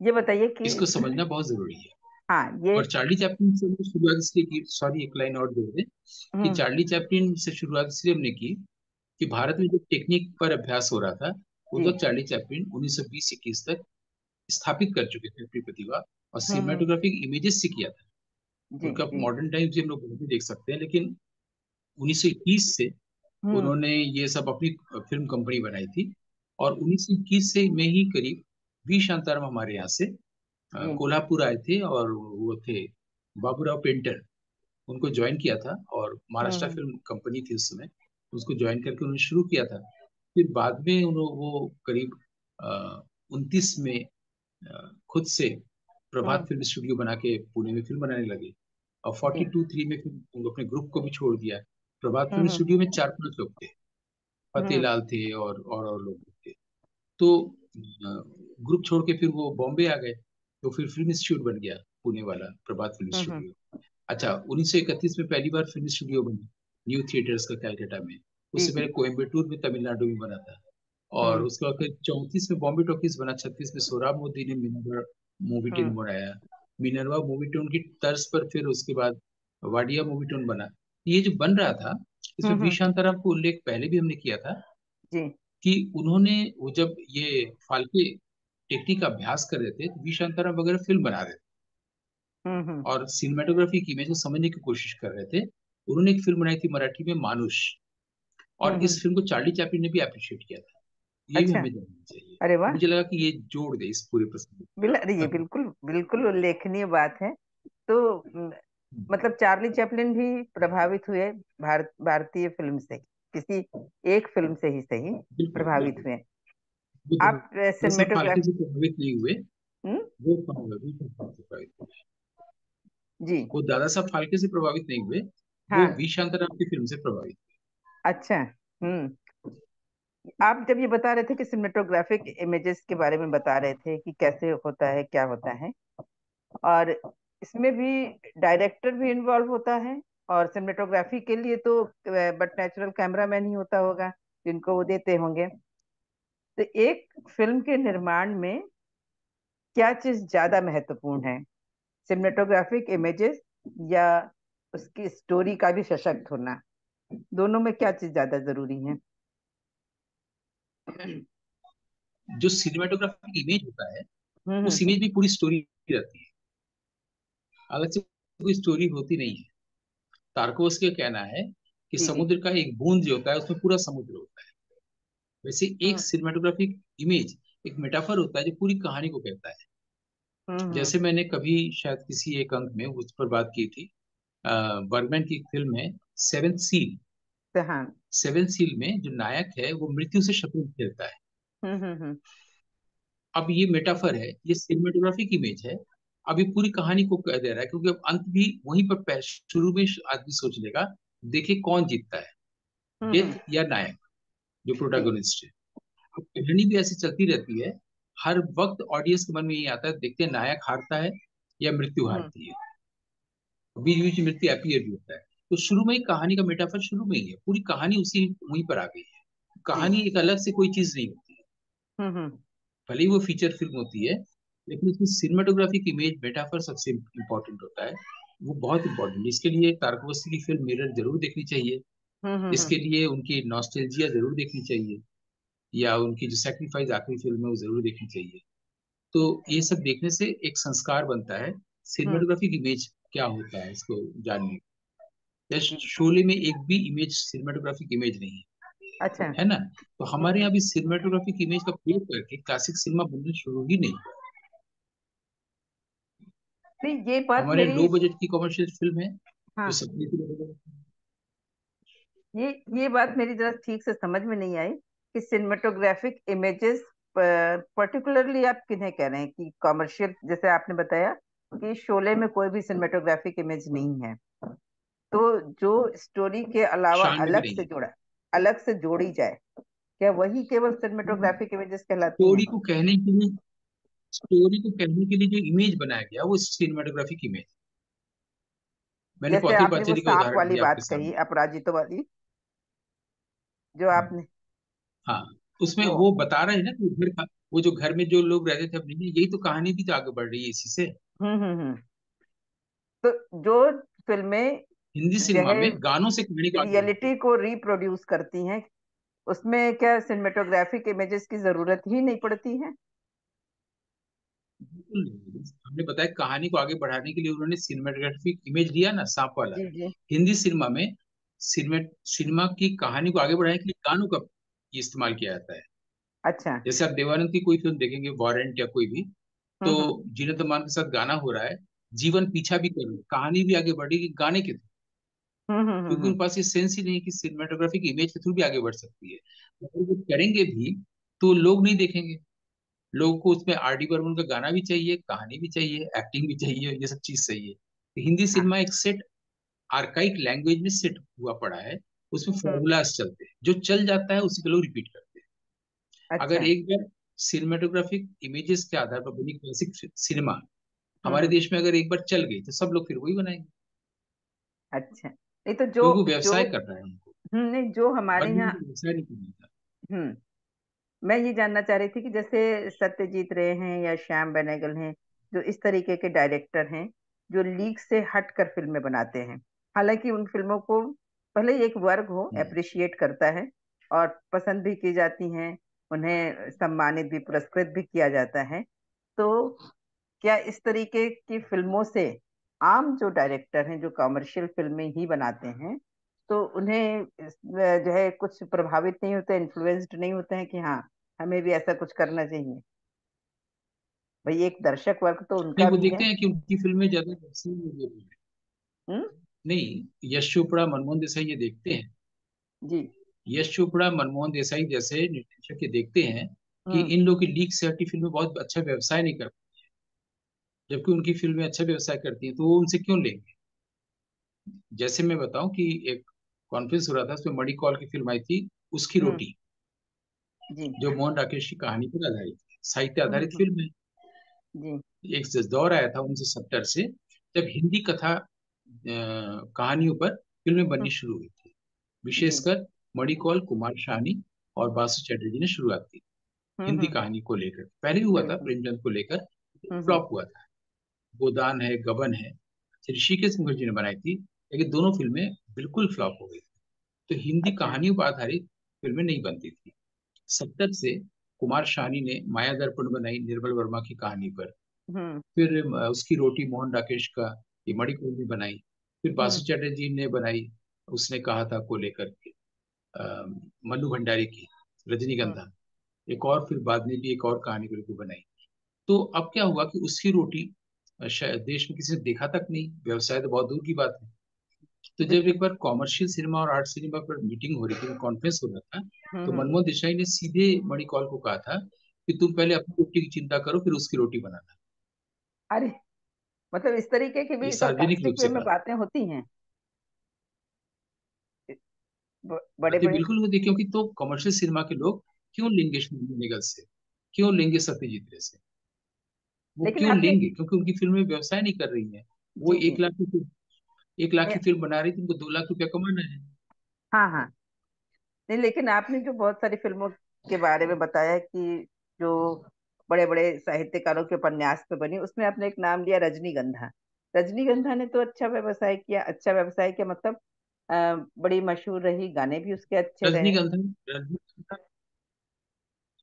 Speaker 1: ये बताइए कि
Speaker 2: इसको समझना बहुत जरूरी है।
Speaker 1: हाँ ये।
Speaker 2: और चार्ली चैपलिन से हमने शुरुआत इसलिए की, सॉरी एक लाइन और दे दें, कि
Speaker 1: हम्म
Speaker 2: चार्ली चैपलिन से शुरुआत इसलिए हमने की कि भारत में जो टेक्निक पर अभ्यास हो रहा था, उस
Speaker 1: जी।
Speaker 2: वक्त चार्ली चैपलिन 1920-21 तक स्थापित कर चुके थे अपनी प्रतिभा, और
Speaker 1: हम्म।
Speaker 2: सिनेमाटोग्राफिक इमेजेस से किया था।
Speaker 1: जी
Speaker 2: उनका
Speaker 1: जी।
Speaker 2: मॉडर्न टाइम्स भी हम लोग बहुत ही देख सकते हैं, लेकिन 1921 से
Speaker 1: हम्म
Speaker 2: उन्होंने ये सब अपनी फिल्म कंपनी बनाई थी। और 1921 से में ही करीब वी शांताराम हमारे यहाँ से
Speaker 1: जी।
Speaker 2: कोल्हापुर आए थे, और वो थे बाबूराव पेंटर, उनको ज्वाइन किया था, और महाराष्ट्र
Speaker 1: हम्म
Speaker 2: फिल्म कंपनी थी उस समय, उसको ज्वाइन करके उन्होंने शुरू किया था। फिर बाद में उन्होंने वो करीब 29 में खुद से प्रभात
Speaker 1: हम्म।
Speaker 2: फिल्म स्टूडियो बना के पुणे में फिल्म बनाने लगे। और
Speaker 1: जी।
Speaker 2: 42-3 में फिर उन्होंने अपने ग्रुप को भी छोड़ दिया। प्रभात फिल्म
Speaker 1: हम्म
Speaker 2: स्टूडियो में 4-5 लोग थे,
Speaker 1: हम्म
Speaker 2: फतेह लाल थे और लोग थे। तो ग्रुप छोड़ के फिर वो बॉम्बे आ गए, तो फिर फिल्म इंस्टीट्यूट बन गया, पुणे वाला प्रभात फिल्म
Speaker 1: हम्म।
Speaker 2: स्टूडियो। अच्छा, 1931 में पहली बार फिल्म स्टूडियो बनी, न्यू थिएटर्स का, कैलकाटा में।
Speaker 1: जी
Speaker 2: उससे पहले
Speaker 1: जी।
Speaker 2: कोयम्बटूर में, तमिलनाडु में बना था। और
Speaker 1: हम्म
Speaker 2: उसके बाद फिर 34 में बॉम्बे टॉकीज बना, 36 में सोहराब मोदी ने मिनरवा मूवी टेन
Speaker 1: हम्म
Speaker 2: बनाया। मिनरवा मूवी टेन की तर्ज पर फिर उसके बाद वाडिया मूवी टेन बना। ये जो बन रहा था, इसमें वी
Speaker 1: हम्म।
Speaker 2: शांताराम को उल्लेख पहले भी हमने किया था
Speaker 1: जी।
Speaker 2: कि उन्होंने, वो जब ये फाल्के टेक्निक का अभ्यास कर रहे थे, तो वी शांताराम वगैरह फिल्म बना रहे थे
Speaker 1: हम्म।
Speaker 2: और सिनेमाटोग्राफी की इमेज को समझने की कोशिश कर रहे थे। उन्होंने एक फिल्म बनाई थी मराठी में, मानुष। और
Speaker 1: हम्म।
Speaker 2: इस फिल्म को चार्ली चैपलिन ने भी अप्रिशिएट किया था। ये भी
Speaker 1: अच्छा।
Speaker 2: हमें जानना चाहिए।
Speaker 1: अरे
Speaker 2: तो
Speaker 1: वाह।
Speaker 2: मुझे लगा कि ये जोड़ दे इस पूरे प्रसंग
Speaker 1: अरे ये
Speaker 2: में।
Speaker 1: बिल्कुल बिल्कुल उल्लेखनीय बात है। तो मतलब चार्ली चैपलिन भी प्रभावित हुए भारतीय फिल्म से, किसी एक फिल्म से ही सही
Speaker 2: बिल्कुल
Speaker 1: प्रभावित
Speaker 2: बिल्कुल।
Speaker 1: हुए।
Speaker 2: वो
Speaker 1: आप
Speaker 2: दादा साहब फाल्के
Speaker 1: सिनेमेटोग्राफ।
Speaker 2: से प्रभावित नहीं हुए।
Speaker 1: हम्म।
Speaker 2: वो प्रभावित हुए।
Speaker 1: जी।
Speaker 2: वो दादा साहब फाल्के से प्रभावित नहीं हुए, वो
Speaker 1: हाँ।
Speaker 2: वी शांताराम की फिल्म से प्रभावित
Speaker 1: अच्छा। आप जब ये बता रहे थे कि सिनेमेटोग्राफिक इमेजेस के बारे में बता रहे थे कि कैसे होता है, क्या होता है, और इसमें भी डायरेक्टर भी इन्वॉल्व होता है, और सिनेमेटोग्राफी के लिए तो बट नेचुरल कैमरामैन ही होता होगा जिनको वो देते होंगे। तो एक फिल्म के निर्माण में क्या चीज ज्यादा महत्वपूर्ण है, सिनेमेटोग्राफिक इमेजेस या उसकी स्टोरी का भी सशक्त होना? दोनों में क्या चीज ज्यादा जरूरी है?
Speaker 2: है। जो सिनेमाटोग्राफिक इमेज होता है,
Speaker 1: हम्म
Speaker 2: उस इमेज में पूरी स्टोरी रहती है, अलग से कोई स्टोरी होती नहीं है। तारकोस्की का कहना है कि
Speaker 1: जी जी।
Speaker 2: समुद्र का एक बूंद जो होता है, उसमें पूरा समुद्र होता है। वैसे एक
Speaker 1: हम्म
Speaker 2: सिनेमाटोग्राफिक इमेज एक मेटाफर होता है जो पूरी कहानी को कहता है।
Speaker 1: हम्म।
Speaker 2: जैसे मैंने कभी शायद किसी एक अंक में उस पर बात की थी, बर्गमैन की एक फिल्म है सेवेंथ सील।
Speaker 1: तो हाँ।
Speaker 2: सेवेंथ सील में जो नायक है वो मृत्यु से शतरंज खेलता है।
Speaker 1: हम्म।
Speaker 2: अब ये मेटाफर है, ये सिनेमेटोग्राफिक इमेज है। अब ये पूरी कहानी को कह दे रहा है, क्योंकि अब अंत भी वहीं पर शुरू में आदमी सोच लेगा, देखिए कौन जीतता है,
Speaker 1: हम्म।
Speaker 2: डेथ या नायक, जो
Speaker 1: जी।
Speaker 2: प्रोटैगनिस्ट है। अब कहानी भी ऐसी चलती रहती है, हर वक्त ऑडियंस के मन में यही आता है, देखते हैं नायक हारता है या मृत्यु
Speaker 1: हम्म।
Speaker 2: हारती है। बीच बीच में मृत्यु अपीयर भी होता है। तो शुरू में ही कहानी का मेटाफर शुरू में ही है, पूरी कहानी उसी वहीं पर आ गई है।
Speaker 1: जी।
Speaker 2: कहानी एक अलग से कोई चीज नहीं होती है।
Speaker 1: हम्म।
Speaker 2: भले ही वो फीचर फिल्म होती है, लेकिन उसमें सिनेमाटोग्राफिक इमेज मेटाफर सबसे इम्पोर्टेंट होता है। वो बहुत इंपॉर्टेंट। इसके लिए तारकवस्ती की फिल्म मिरर जरूर देखनी चाहिए। इसके
Speaker 1: हम्म।
Speaker 2: लिए उनकी नॉस्टैल्जिया जरूर देखनी चाहिए, या उनकी जो सेक्रीफाइस आखिरी फिल्म है वो जरूर देखनी चाहिए। तो ये सब देखने से एक संस्कार बनता है,
Speaker 1: हम्म।
Speaker 2: सिनेमाटोग्राफिक इमेज क्या होता है इसको जानने का। या
Speaker 1: जी।
Speaker 2: शोले में एक भी इमेज सिनेमाटोग्राफिक इमेज नहीं
Speaker 1: अच्छा।
Speaker 2: है ना। तो हमारे यहाँ भी सिनेमाटोग्राफिक इमेज का प्रयोग करके क्लासिक सिनेमा बनना शुरू ही नहीं हुआ।
Speaker 1: नहीं, ये बात
Speaker 2: हमारे
Speaker 1: मेरी।
Speaker 2: लो बजट की कमर्शियल फिल्म है जो
Speaker 1: हाँ।
Speaker 2: सपने की तरह।
Speaker 1: ये ये बात मेरी जरा ठीक से समझ में नहीं आई कि सिनेमेटोग्राफिक इमेजेस पर्टिकुलरली आप किन्हें कह रहे हैं, कि कमर्शियल, जैसे आपने बताया कि शोले में कोई भी सिनेमेटोग्राफिक इमेज नहीं है, तो जो स्टोरी के अलावा
Speaker 2: शान में भी
Speaker 1: अलग
Speaker 2: नहीं
Speaker 1: से
Speaker 2: है।
Speaker 1: जोड़ा, अलग से जोड़ी जाए, क्या वही केवल सिनेमेटोग्राफिक इमेजेस कहलाती
Speaker 2: स्टोरी
Speaker 1: हैं?
Speaker 2: को कहने के लिए, स्टोरी को कहने के लिए जो इमेज बनाया गया वो सिनेमाटोग्राफिक इमेज। मैंने
Speaker 1: जैसे
Speaker 2: पौथे
Speaker 1: आपने वो
Speaker 2: पांचेरी का
Speaker 1: सांप
Speaker 2: उदाहरण
Speaker 1: वाली
Speaker 2: दिया आपके
Speaker 1: बात कही,
Speaker 2: सामने।
Speaker 1: अपराजितो वाली, जो आपने
Speaker 2: हाँ, उसमें
Speaker 1: वो।
Speaker 2: वो बता रहे हैं ना कि घर का, वो जो घर में जो लोग रहते थे अपने, यही तो कहानी भी तो आगे बढ़ रही है इसी से।
Speaker 1: हम्म। तो जो फिल्में
Speaker 2: हिंदी
Speaker 1: जो
Speaker 2: सिनेमा
Speaker 1: है
Speaker 2: में गानों से कहानी को आगे बढ़ती है।
Speaker 1: रियलिटी को रिप्रोड्यूस करती हैं, उसमें क्या सिनेमेटोग्राफिक इमेजेस की जरूरत ही नहीं पड़ती है?
Speaker 2: बिल्कुल नहीं। हमने बताया कहानी को आगे बढ़ाने के लिए उन्होंने सिनेमाटोग्राफिक इमेज लिया ना, सांप वाला।
Speaker 1: जी जी।
Speaker 2: हिंदी सिनेमा में सिनेमा सिनेमा की कहानी को आगे बढ़ाने के लिए गानों का इस्तेमाल किया जाता है।
Speaker 1: अच्छा।
Speaker 2: जैसे आप देवानंद की कोई फिल्म देखेंगे, वारंट या कोई भी, तो
Speaker 1: हम्म।
Speaker 2: जीनत अमान के साथ गाना हो रहा है, जीवन पीछा भी करूँ, कहानी भी आगे बढ़ेगी गाने के थ्रू। क्योंकि उनके पास ये सेंस ही नहीं कि सिनेमाटोग्राफिक इमेज के थ्रू भी आगे बढ़ सकती है। अगर वो करेंगे भी तो लोग नहीं देखेंगे। लोगों को उसमें आर डी बर्मन का गाना भी चाहिए, कहानी भी चाहिए, एक्टिंग भी चाहिए, ये सब चीज चाहिए। तो हिंदी
Speaker 1: हाँ।
Speaker 2: सिनेमा एक सेट, आर्काइक लैंग्वेज में सेट हुआ पड़ा है। उसमें
Speaker 1: हम्म।
Speaker 2: फॉर्मूलाज चलते हैं, जो चल जाता है उसी को लोग रिपीट करते हैं। अगर
Speaker 1: अच्छा।
Speaker 2: एक बार सिनेमेटोग्राफिक इमेजेस के आधार पर बनी क्लासिक सिनेमा हमारे
Speaker 1: हम्म।
Speaker 2: देश में अगर एक बार चल गई तो सब लोग फिर वही बनाएंगे,
Speaker 1: अच्छा, नहीं तो जो
Speaker 2: क्योंकि वो
Speaker 1: जो
Speaker 2: व्यवसाय कर रहा है उनको।
Speaker 1: नहीं, जो हमारे यहाँ।
Speaker 2: हॉलीवुड को व्यवसाय नहीं करना था।
Speaker 1: हम्म। मैं ये जानना चाह रही थी कि जैसे सत्यजीत रे हैं या श्याम बेनेगल हैं, जो इस तरीके के डायरेक्टर हैं, जो लीक से हटकर फिल्में बनाते हैं, हालांकि उन फिल्मों को भले ही एक वर्ग हो
Speaker 2: हम्म।
Speaker 1: अप्रिशिएट करता है और पसंद भी की जाती हैं, उन्हें सम्मानित भी, पुरस्कृत भी किया जाता है, तो क्या इस तरीके की फिल्मों से आम जो डायरेक्टर हैं, जो कमर्शियल फिल्में ही बनाते हैं, तो उन्हें जो है कुछ प्रभावित नहीं होते, इन्फ्लुएंस्ड नहीं होते हैं कि हाँ, हमें भी ऐसा कुछ करना चाहिए? भाई एक दर्शक वर्ग तो
Speaker 2: नहीं,
Speaker 1: उनका
Speaker 2: वो
Speaker 1: भी
Speaker 2: देखते
Speaker 1: है।
Speaker 2: हैं कि उनकी फिल्में ज्यादा व्यवसाय नहीं हो रही है।
Speaker 1: हम्म।
Speaker 2: नहीं, यश चोपड़ा, मनमोहन देसाई ये देखते हैं।
Speaker 1: जी।
Speaker 2: यश चोपड़ा, मनमोहन देसाई जैसे निर्देशक ये देखते हैं कि
Speaker 1: हम्म।
Speaker 2: इन लोग की लीक से हटी फिल्में बहुत अच्छा व्यवसाय नहीं कर, जबकि उनकी फिल्में अच्छा व्यवसाय करती हैं, तो वो उनसे क्यों लेंगे। जैसे मैं बताऊं कि एक कॉन्फ्रेंस हो रहा था, उसमें मणिकौल की फिल्म आई थी, उसकी
Speaker 1: हम्म।
Speaker 2: रोटी,
Speaker 1: जी।
Speaker 2: जो मोहन राकेश की कहानी पर आधारित है, साहित्य
Speaker 1: हम्म।
Speaker 2: आधारित फिल्म है।
Speaker 1: जी।
Speaker 2: एक दौर आया था 1970 से, जब हिंदी कथा कहानियों पर फिल्में बननी
Speaker 1: हम्म।
Speaker 2: शुरू हुई थी।
Speaker 1: जी।
Speaker 2: विशेषकर मणिकौल, कुमार शानी और बासु चैटर्जी ने शुरुआत की
Speaker 1: हम्म।
Speaker 2: हिंदी कहानी को लेकर। पहले भी हुआ था
Speaker 1: बिल्कुल।
Speaker 2: प्रेमचंद को लेकर,
Speaker 1: हम्म।
Speaker 2: फ्लॉप हुआ था। गोदान है, गबन है, ऋषिकेश मुखर्जी ने बनाई थी, लेकिन दोनों फिल्में बिल्कुल फ्लॉप हो गई। तो हिंदी
Speaker 1: अच्छा।
Speaker 2: कहानियों पर आधारित फिल्में नहीं बनती थी। 70 से कुमार शानी ने माया दर्पण बनाई निर्मल वर्मा की कहानी पर।
Speaker 1: हम्म।
Speaker 2: फिर उसकी रोटी मोहन राकेश का, ये मणिकौल ने बनाई। फिर
Speaker 1: हम्म।
Speaker 2: बासु चैटर्जी ने बनाई, उसने कहा था को लेकर के, मल्लू भंडारी की
Speaker 1: हम्म।
Speaker 2: रजनीगंधा। एक और फिर बाद में भी एक और कहानी को लेकर बनाई। तो अब क्या हुआ कि उसकी रोटी शायद देश में किसी ने देखा तक नहीं, व्यवसाय तो बहुत दूर की बात है। तो जब
Speaker 1: बिल्कुल।
Speaker 2: एक बार कॉमर्शियल सिनेमा और आर्ट सिनेमा पर मीटिंग हो रही थी, कॉन्फ्रेंस हो रहा था, तो
Speaker 1: हम्म।
Speaker 2: मनमोहन देसाई ने सीधे मणिकौल को कहा था कि तुम पहले अपनी रोटी की चिंता करो, फिर उसकी रोटी बनाना।
Speaker 1: अरे, मतलब इस तरीके की
Speaker 2: ये
Speaker 1: भी
Speaker 2: सार्वजनिक रूप
Speaker 1: सरकास्टिक
Speaker 2: से
Speaker 1: वे में
Speaker 2: कहा।
Speaker 1: बातें होती हैं? बड़े
Speaker 2: बातें
Speaker 1: बड़े।
Speaker 2: बिल्कुल होती, क्योंकि तो कमर्शियल सिनेमा के लोग क्यों लेंगे शर्मी निगल से, क्यों लेंगे सत्यजीत रे से, वो
Speaker 1: लेकिन
Speaker 2: क्यों
Speaker 1: आपने।
Speaker 2: लेंगे, क्योंकि उनकी फिल्में व्यवसाय नहीं कर रही हैं। वो
Speaker 1: जी जी।
Speaker 2: 1 लाख की, 1 लाख
Speaker 1: ए,
Speaker 2: की फिल्म बना रही थी, उनको 2 लाख रुपया कमाना है।
Speaker 1: हाँ हाँ। नहीं, लेकिन आपने जो बहुत सारी फिल्मों के बारे में बताया कि जो बड़े बड़े साहित्यकारों के उपन्यास पे बनी, उसमें आपने एक नाम लिया, रजनीगंधा। रजनीगंधा ने तो अच्छा व्यवसाय किया, अच्छा व्यवसाय किया मतलब बड़ी मशहूर रही, गाने भी उसके अच्छे रहे।
Speaker 2: रजनीगंधा, रजनीगंधा,
Speaker 1: हैं?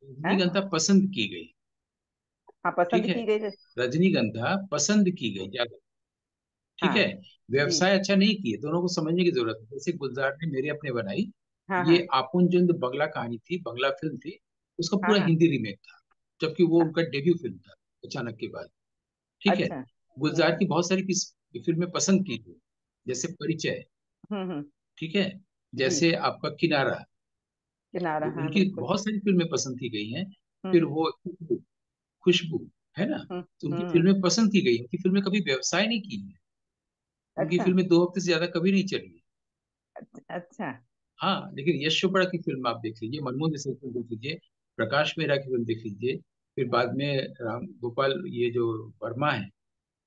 Speaker 2: रजनीगंधा पसंद की गई।
Speaker 1: हाँ,
Speaker 2: ठीक
Speaker 1: पसंद
Speaker 2: है,
Speaker 1: की गई
Speaker 2: रजनीगंधा पसंद की गई ज्यादा। ठीक है,
Speaker 1: हाँ। जी।
Speaker 2: व्यवसाय अच्छा नहीं किए, दोनों को समझने की जरूरत है। जैसे गुलजार ने मेरे अपने बनाई,
Speaker 1: हाँ
Speaker 2: ये
Speaker 1: हाँ।
Speaker 2: आपुन बंगला कहानी थी, बंगला फिल्म थी, उसका
Speaker 1: हाँ
Speaker 2: पूरा
Speaker 1: हाँ।
Speaker 2: हिंदी रीमेक था, जबकि वो
Speaker 1: हाँ,
Speaker 2: उनका डेब्यू फिल्म था अचानक के बाद। ठीक है,
Speaker 1: अच्छा। जी।
Speaker 2: गुलजार की बहुत सारी फिल्में पसंद की थी, जैसे परिचय,
Speaker 1: हम्म।
Speaker 2: ठीक है,
Speaker 1: जी।
Speaker 2: जैसे आपका किनारा,
Speaker 1: किनारा, हाँ
Speaker 2: उनकी
Speaker 1: बिल्कुल।
Speaker 2: बहुत सारी फिल्में पसंद की गई हैं। फिर
Speaker 1: हम्म।
Speaker 2: वो खुशबू, है ना,
Speaker 1: हम्म।
Speaker 2: तो उनकी
Speaker 1: हम्म।
Speaker 2: फिल्में पसंद की गई, उनकी फिल्में कभी व्यवसाय नहीं की है। उनकी
Speaker 1: अच्छा।
Speaker 2: फिल्में 2 हफ्ते से ज्यादा कभी नहीं चली है।
Speaker 1: अच्छा।
Speaker 2: हाँ, लेकिन यश चोपड़ा की फिल्म आप देख लीजिए, मनमोहन देसाई की फिल्म देख लीजिए, प्रकाश मेहरा की फिल्म देख लीजिए, फिर बाद में राम गोपाल, ये जो वर्मा है,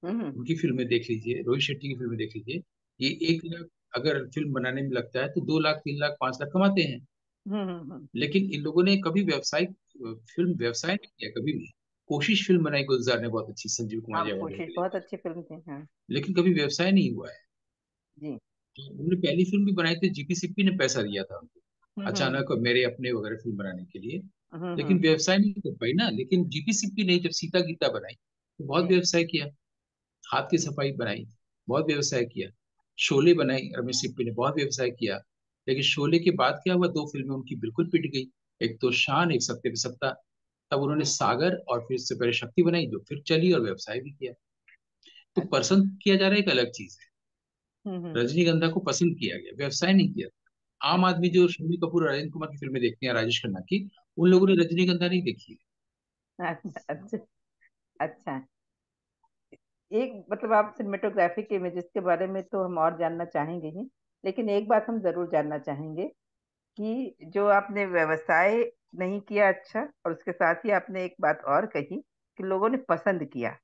Speaker 1: हम्म।
Speaker 2: उनकी फिल्में देख लीजिए, रोहित शेट्टी की फिल्में देख लीजिए। ये 1 लाख अगर फिल्म बनाने में लगता है, तो 2 लाख, 3 लाख, 5 लाख कमाते हैं। लेकिन इन लोगों ने कभी व्यवसाय फिल्म व्यवसाय नहीं किया कभी भी। कोशिश फिल्म बनाई गुलजार ने बहुत अच्छी, संजीव कुमार
Speaker 1: हाँ,
Speaker 2: जयवर्धन
Speaker 1: कोशिश
Speaker 2: के
Speaker 1: बहुत
Speaker 2: लेकर,
Speaker 1: अच्छी फिल्म थी, हाँ।
Speaker 2: लेकिन कभी व्यवसाय नहीं हुआ है।
Speaker 1: जी।
Speaker 2: उन्होंने पहली फिल्म भी बनाई थी, जीपीसीपी ने पैसा दिया था उनको
Speaker 1: हम्म।
Speaker 2: अचानक, मेरे अपने वगैरह फिल्म बनाने के लिए, लेकिन
Speaker 1: हम्म।
Speaker 2: व्यवसाय नहीं कर पाई ना। लेकिन जीपीसीपी ने जब सीता गीता बनाई तो बहुत
Speaker 1: जी।
Speaker 2: व्यवसाय किया, हाथ की सफाई बनाई, बहुत व्यवसाय किया। शोले बनाई रमेश सिप्पी ने, बहुत व्यवसाय किया। लेकिन शोले के बाद क्या हुआ, 2 फिल्में उनकी बिल्कुल पिट गई, एक तो शान, एक सत्ते पे सत्ता। तब उन्होंने सागर और फिर से पहले शक्ति बनाई, जो फिर चली और व्यवसाय भी किया। तो
Speaker 1: अच्छा।
Speaker 2: पसंद किया जा रहा है, एक अलग चीज है।
Speaker 1: हम्म।
Speaker 2: रजनीगंधा को पसंद किया गया, व्यवसाय नहीं किया। आम आदमी जो शम्मी कपूर और राजेंद्र कुमार की फिल्में देखते हैं, राजेश खन्ना की, उन लोगों ने रजनीगंधा नहीं देखी है।
Speaker 1: अच्छा अच्छा। अच्छा। एक मतलब आप सिनेमेटोग्राफी के इमेजेस के बारे में तो हम और जानना चाहेंगे ही, लेकिन एक बात हम जरूर जानना चाहेंगे कि जो आपने व्यवसाय नहीं किया अच्छा, और उसके साथ ही आपने एक बात और कही कि लोगों ने पसंद किया।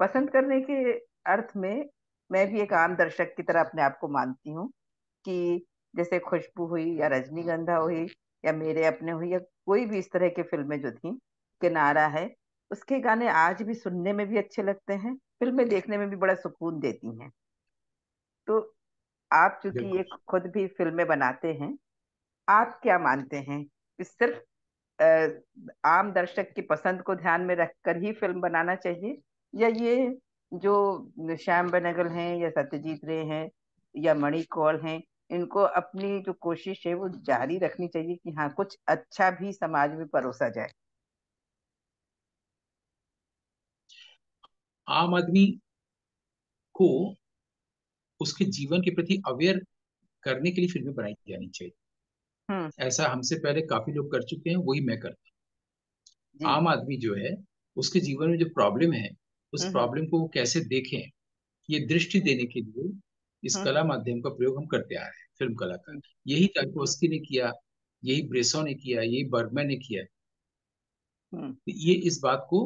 Speaker 1: पसंद करने के अर्थ में मैं भी एक आम दर्शक की तरह अपने आप को मानती हूँ कि जैसे खुशबू हुई या रजनीगंधा हुई या मेरे अपने हुई या कोई भी इस तरह की फिल्में जो थी, किनारा है, उसके गाने आज भी सुनने में भी अच्छे लगते हैं, फिल्में देखने में भी बड़ा सुकून देती हैं। तो आप चूंकि
Speaker 2: बिल्कुल।
Speaker 1: ये खुद भी फिल्में बनाते हैं, आप क्या मानते हैं कि सिर्फ आम दर्शक की पसंद को ध्यान में रखकर ही फिल्म बनाना चाहिए, या ये जो श्याम बेनेगल हैं या सत्यजीत रे हैं या मणि कौल हैं, इनको अपनी जो कोशिश है वो जारी रखनी चाहिए कि हाँ कुछ अच्छा भी समाज में परोसा जाए?
Speaker 2: आम आदमी को उसके जीवन के प्रति अवेयर करने के लिए फिल्में बनाई जानी चाहिए।
Speaker 1: हम्म।
Speaker 2: ऐसा हमसे पहले काफी लोग कर चुके हैं, वही मैं करता
Speaker 1: जी।
Speaker 2: हूँ। आम आदमी जो है, उसके जीवन में जो प्रॉब्लम है, उस
Speaker 1: हम्म।
Speaker 2: प्रॉब्लम को वो कैसे देखें, ये दृष्टि देने के लिए इस
Speaker 1: हम्म।
Speaker 2: कला माध्यम का प्रयोग हम करते आ रहे हैं, फिल्म कला का।
Speaker 1: हम्म।
Speaker 2: यही
Speaker 1: हम्म।
Speaker 2: चाइकोस्की ने किया, यही ब्रेसो ने किया, यही बर्गमैन ने किया।
Speaker 1: हम्म।
Speaker 2: ये इस बात को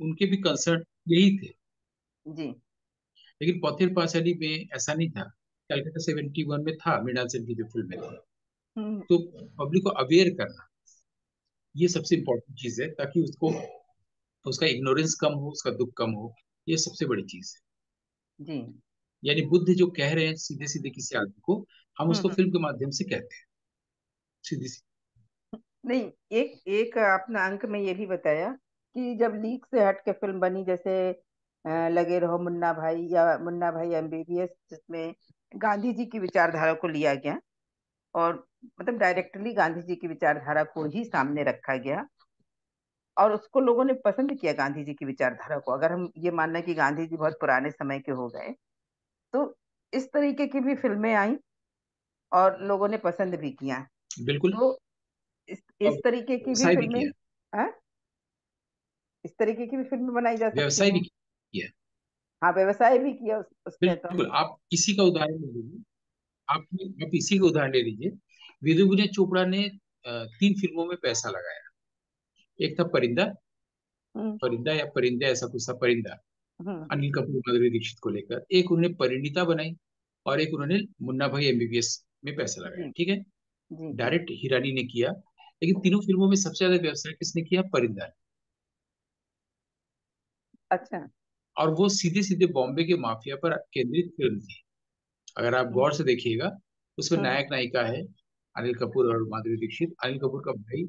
Speaker 2: उनके भी कंसर्न यही थे।
Speaker 1: जी।
Speaker 2: लेकिन पॉथिर पांचाली में ऐसा नहीं था। कैलकाटा 71 में था, मृणाल सेन की जो फिल्म थी।
Speaker 1: हम्म।
Speaker 2: तो पब्लिक को अवेयर करना, ये सबसे इम्पोर्टेंट चीज है, ताकि उसको उसका इग्नोरेंस कम हो, उसका दुख कम हो। ये सबसे बड़ी चीज है।
Speaker 1: जी।
Speaker 2: यानी बुद्ध जो कह रहे हैं सीधे सीधे किसी आदमी को, हम उसको
Speaker 1: हम्म।
Speaker 2: फिल्म के माध्यम से कहते हैं, सीधी सी।
Speaker 1: नहीं, एक एक आपने अंक में ये भी बताया कि जब लीक से हट के फिल्म बनी, जैसे लगे रहो मुन्ना भाई या मुन्ना भाई एमबीबीएस, जिसमें गांधी जी की विचारधारा को लिया गया और मतलब डायरेक्टली गांधी जी की विचारधारा को ही सामने रखा गया, और उसको लोगों ने पसंद किया गांधी जी की विचारधारा को, अगर हम ये मानना कि गांधी जी बहुत पुराने समय के हो गए, तो इस तरीके की भी फिल्में आई और लोगों ने पसंद भी किया।
Speaker 2: बिल्कुल।
Speaker 1: तो
Speaker 2: और
Speaker 1: इस तरीके की भी
Speaker 2: व्यवसाय भी
Speaker 1: फिल्में,
Speaker 2: किया।
Speaker 1: हाँ, इस तरीके की भी फिल्में बनाई जा सकती
Speaker 2: व्यवसाय भी
Speaker 1: हैं।
Speaker 2: किया।
Speaker 1: हाँ, व्यवसाय भी किया उसने तो।
Speaker 2: बिल्कुल। आप इसी का उदाहरण ले लीजिए। आप इसी का उदाहरण ले लीजिए। विधु चोपड़ा ने 3 फिल्मों में पैसा लगाया। एक था परिंदा,
Speaker 1: हम्म।
Speaker 2: परिंदा या परिंदे, ऐसा कुछ था, परिंदा।
Speaker 1: हम्म।
Speaker 2: अनिल कपूर, माधुरी दीक्षित को लेकर एक उन्होंने परिणीता बनाई, और एक उन्होंने मुन्ना भाई एमबीबीएस में पैसा लगाया,
Speaker 1: जी।
Speaker 2: ठीक है।
Speaker 1: जी। जी।
Speaker 2: डायरेक्ट हिरानी ने किया। लेकिन तीनों फिल्मों में सबसे ज्यादा व्यवसाय किसने किया? परिंदा ने।
Speaker 1: अच्छा।
Speaker 2: और वो सीधे सीधे बॉम्बे के माफिया पर केंद्रित फिल्म थी। अगर आप
Speaker 1: हम्म।
Speaker 2: गौर से देखिएगा, उसमें
Speaker 1: हम्म।
Speaker 2: नायक नायिका है अनिल कपूर और माधुरी दीक्षित। अनिल कपूर का भाई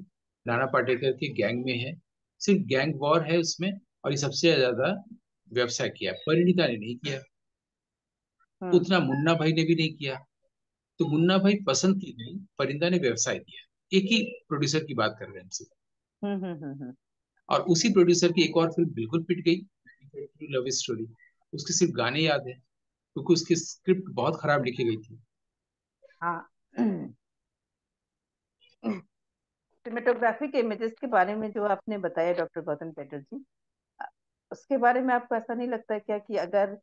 Speaker 2: नाना पाटेकर के गैंग में है, सिर्फ गैंग वॉर है उसमें। और ये सबसे ज्यादा व्यवसाय किया, परिणीता ने नहीं किया।
Speaker 1: हम्म।
Speaker 2: उतना मुन्ना भाई ने भी नहीं किया। तो मुन्ना भाई पसंद की नहीं, परिंदा ने व्यवसाय दिया। एक ही प्रोड्यूसर की बात कर रहे हैं हमसे।
Speaker 1: हम्म।
Speaker 2: और उसी प्रोड्यूसर की एक और फिल्म बिल्कुल पिट गई, लव स्टोरी। उसके सिर्फ गाने याद है, क्योंकि उसकी स्क्रिप्ट बहुत खराब लिखी गई थी।
Speaker 1: हाँ। सिनेमेटोग्राफी के इमेजेस के बारे में जो आपने बताया डॉक्टर गौतम चटर्जी, अ, उसके बारे में आपको ऐसा नहीं लगता क्या कि अगर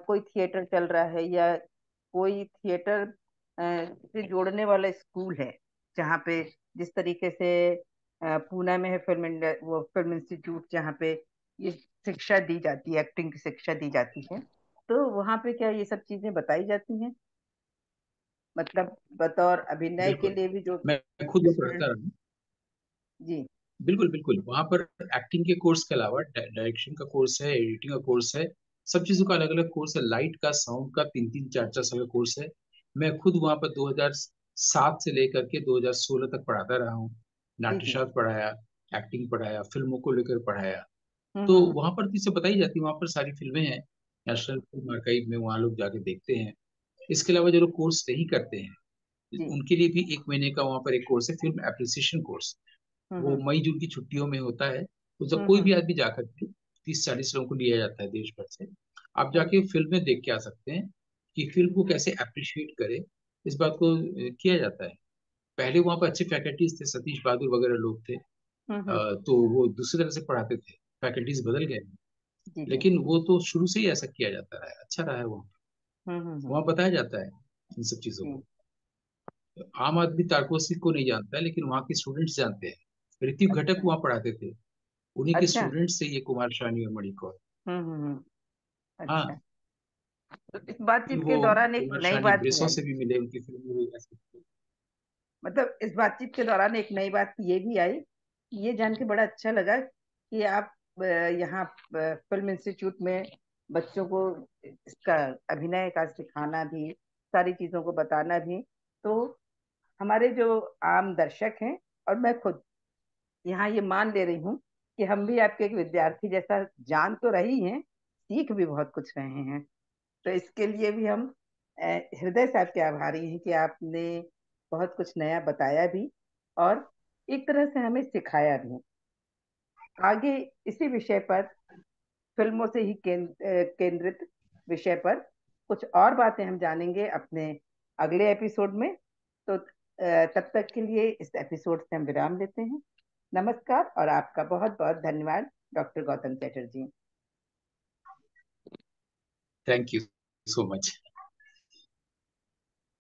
Speaker 1: कोई थिएटर चल रहा है या कोई थिएटर से जोड़ने वाला स्कूल है, जहाँ पे जिस तरीके से पूना में है वो फिल्म इंस्टीट्यूट, जहाँ पे ये शिक्षा दी जाती है, एक्टिंग की शिक्षा दी जाती है, तो वहाँ पे क्या ये सब चीजें बताई जाती हैं? मतलब बतौर अभिनय के
Speaker 2: बिल्कुल।
Speaker 1: लिए भी जो
Speaker 2: मैं खुद वो पढ़ता
Speaker 1: स्टूडेंट।
Speaker 2: रहा हूँ।
Speaker 1: जी।
Speaker 2: बिल्कुल बिल्कुल। वहां पर एक्टिंग के कोर्स के अलावा डायरेक्शन का कोर्स है, एडिटिंग का कोर्स है, सब चीजों का अलग अलग कोर्स है। लाइट का, साउंड का 3 3 4 4 साल का कोर्स है। मैं खुद वहां पर 2007 से लेकर के 2016 तक पढ़ाता रहा हूँ।
Speaker 1: जी। जी।
Speaker 2: नाट्यशास्त्र पढ़ाया, एक्टिंग पढ़ाया, फिल्मों को लेकर पढ़ाया। तो
Speaker 1: हम्म।
Speaker 2: वहां पर चीजें बताई जाती है, वहां पर सारी फिल्में हैं। नेशनल फिल्म आर्काइव में वहाँ लोग जाके देखते हैं। इसके अलावा जो लोग कोर्स नहीं करते हैं,
Speaker 1: जी।
Speaker 2: उनके लिए भी 1 महीने का वहाँ पर एक कोर्स है, फिल्म एप्रिसिएशन कोर्स। वो
Speaker 1: हम्म।
Speaker 2: मई जून की छुट्टियों में होता है। तो जब कोई
Speaker 1: हम्म।
Speaker 2: भी आदमी जाकर के 30 40 लोगों को लिया जाता है देश भर से। आप
Speaker 1: हम्म।
Speaker 2: जाके फिल्में देख के आ सकते हैं कि फिल्म को कैसे अप्रिशिएट करे, इस बात को किया जाता है। पहले वहाँ पर अच्छे फैकल्टीज थे, सतीश बहादुर वगैरह लोग थे।
Speaker 1: हम्म।
Speaker 2: तो वो दूसरी तरह से पढ़ाते थे। फैकल्टीज बदल गए हैं।
Speaker 1: जी। जी।
Speaker 2: लेकिन वो तो शुरू से ही ऐसा किया जाता रहा है, अच्छा रहा है वहाँ।
Speaker 1: हम्म।
Speaker 2: वहाँ बताया जाता है इन सब चीजों
Speaker 1: जी।
Speaker 2: को। आम आदमी तारकोसी को नहीं जानता है, लेकिन वहाँ के स्टूडेंट्स जानते हैं। ऋत्विक घटक
Speaker 1: अच्छा।
Speaker 2: वहाँ पढ़ाते थे, उन्हीं के
Speaker 1: अच्छा।
Speaker 2: स्टूडेंट्स से ये कुमार शानी और मणिकौर।
Speaker 1: अच्छा।
Speaker 2: हाँ,
Speaker 1: तो इस बातचीत
Speaker 2: वो
Speaker 1: के दौरान एक
Speaker 2: कुमार
Speaker 1: नई
Speaker 2: शानी
Speaker 1: बात
Speaker 2: ब्रेसो
Speaker 1: है,
Speaker 2: से भी मिले, उनकी फिल्म में ऐसे।
Speaker 1: मतलब इस बातचीत के दौरान एक नई बात ये भी आई, ये जान के बड़ा अच्छा लगा कि आप यहाँ फिल्म इंस्टीट्यूट में बच्चों को इसका अभिनय का सिखाना भी, सारी चीजों को बताना भी। तो हमारे जो आम दर्शक हैं और मैं खुद यहाँ ये मान ले रही हूँ कि हम भी आपके एक विद्यार्थी जैसा जान तो रही हैं, सीख भी बहुत कुछ रहे हैं। तो इसके लिए भी हम हृदय से आपके आभारी हैं कि आपने बहुत कुछ नया बताया भी और एक तरह से हमें सिखाया भी। आगे इसी विषय पर, फिल्मों से ही केंद्रित विषय पर कुछ और बातें हम जानेंगे अपने अगले एपिसोड में। तो तब तक के लिए इस एपिसोड से हम विराम लेते हैं। नमस्कार और आपका बहुत बहुत धन्यवाद, doctor Gautam Chatterjee.
Speaker 2: Thank you so much.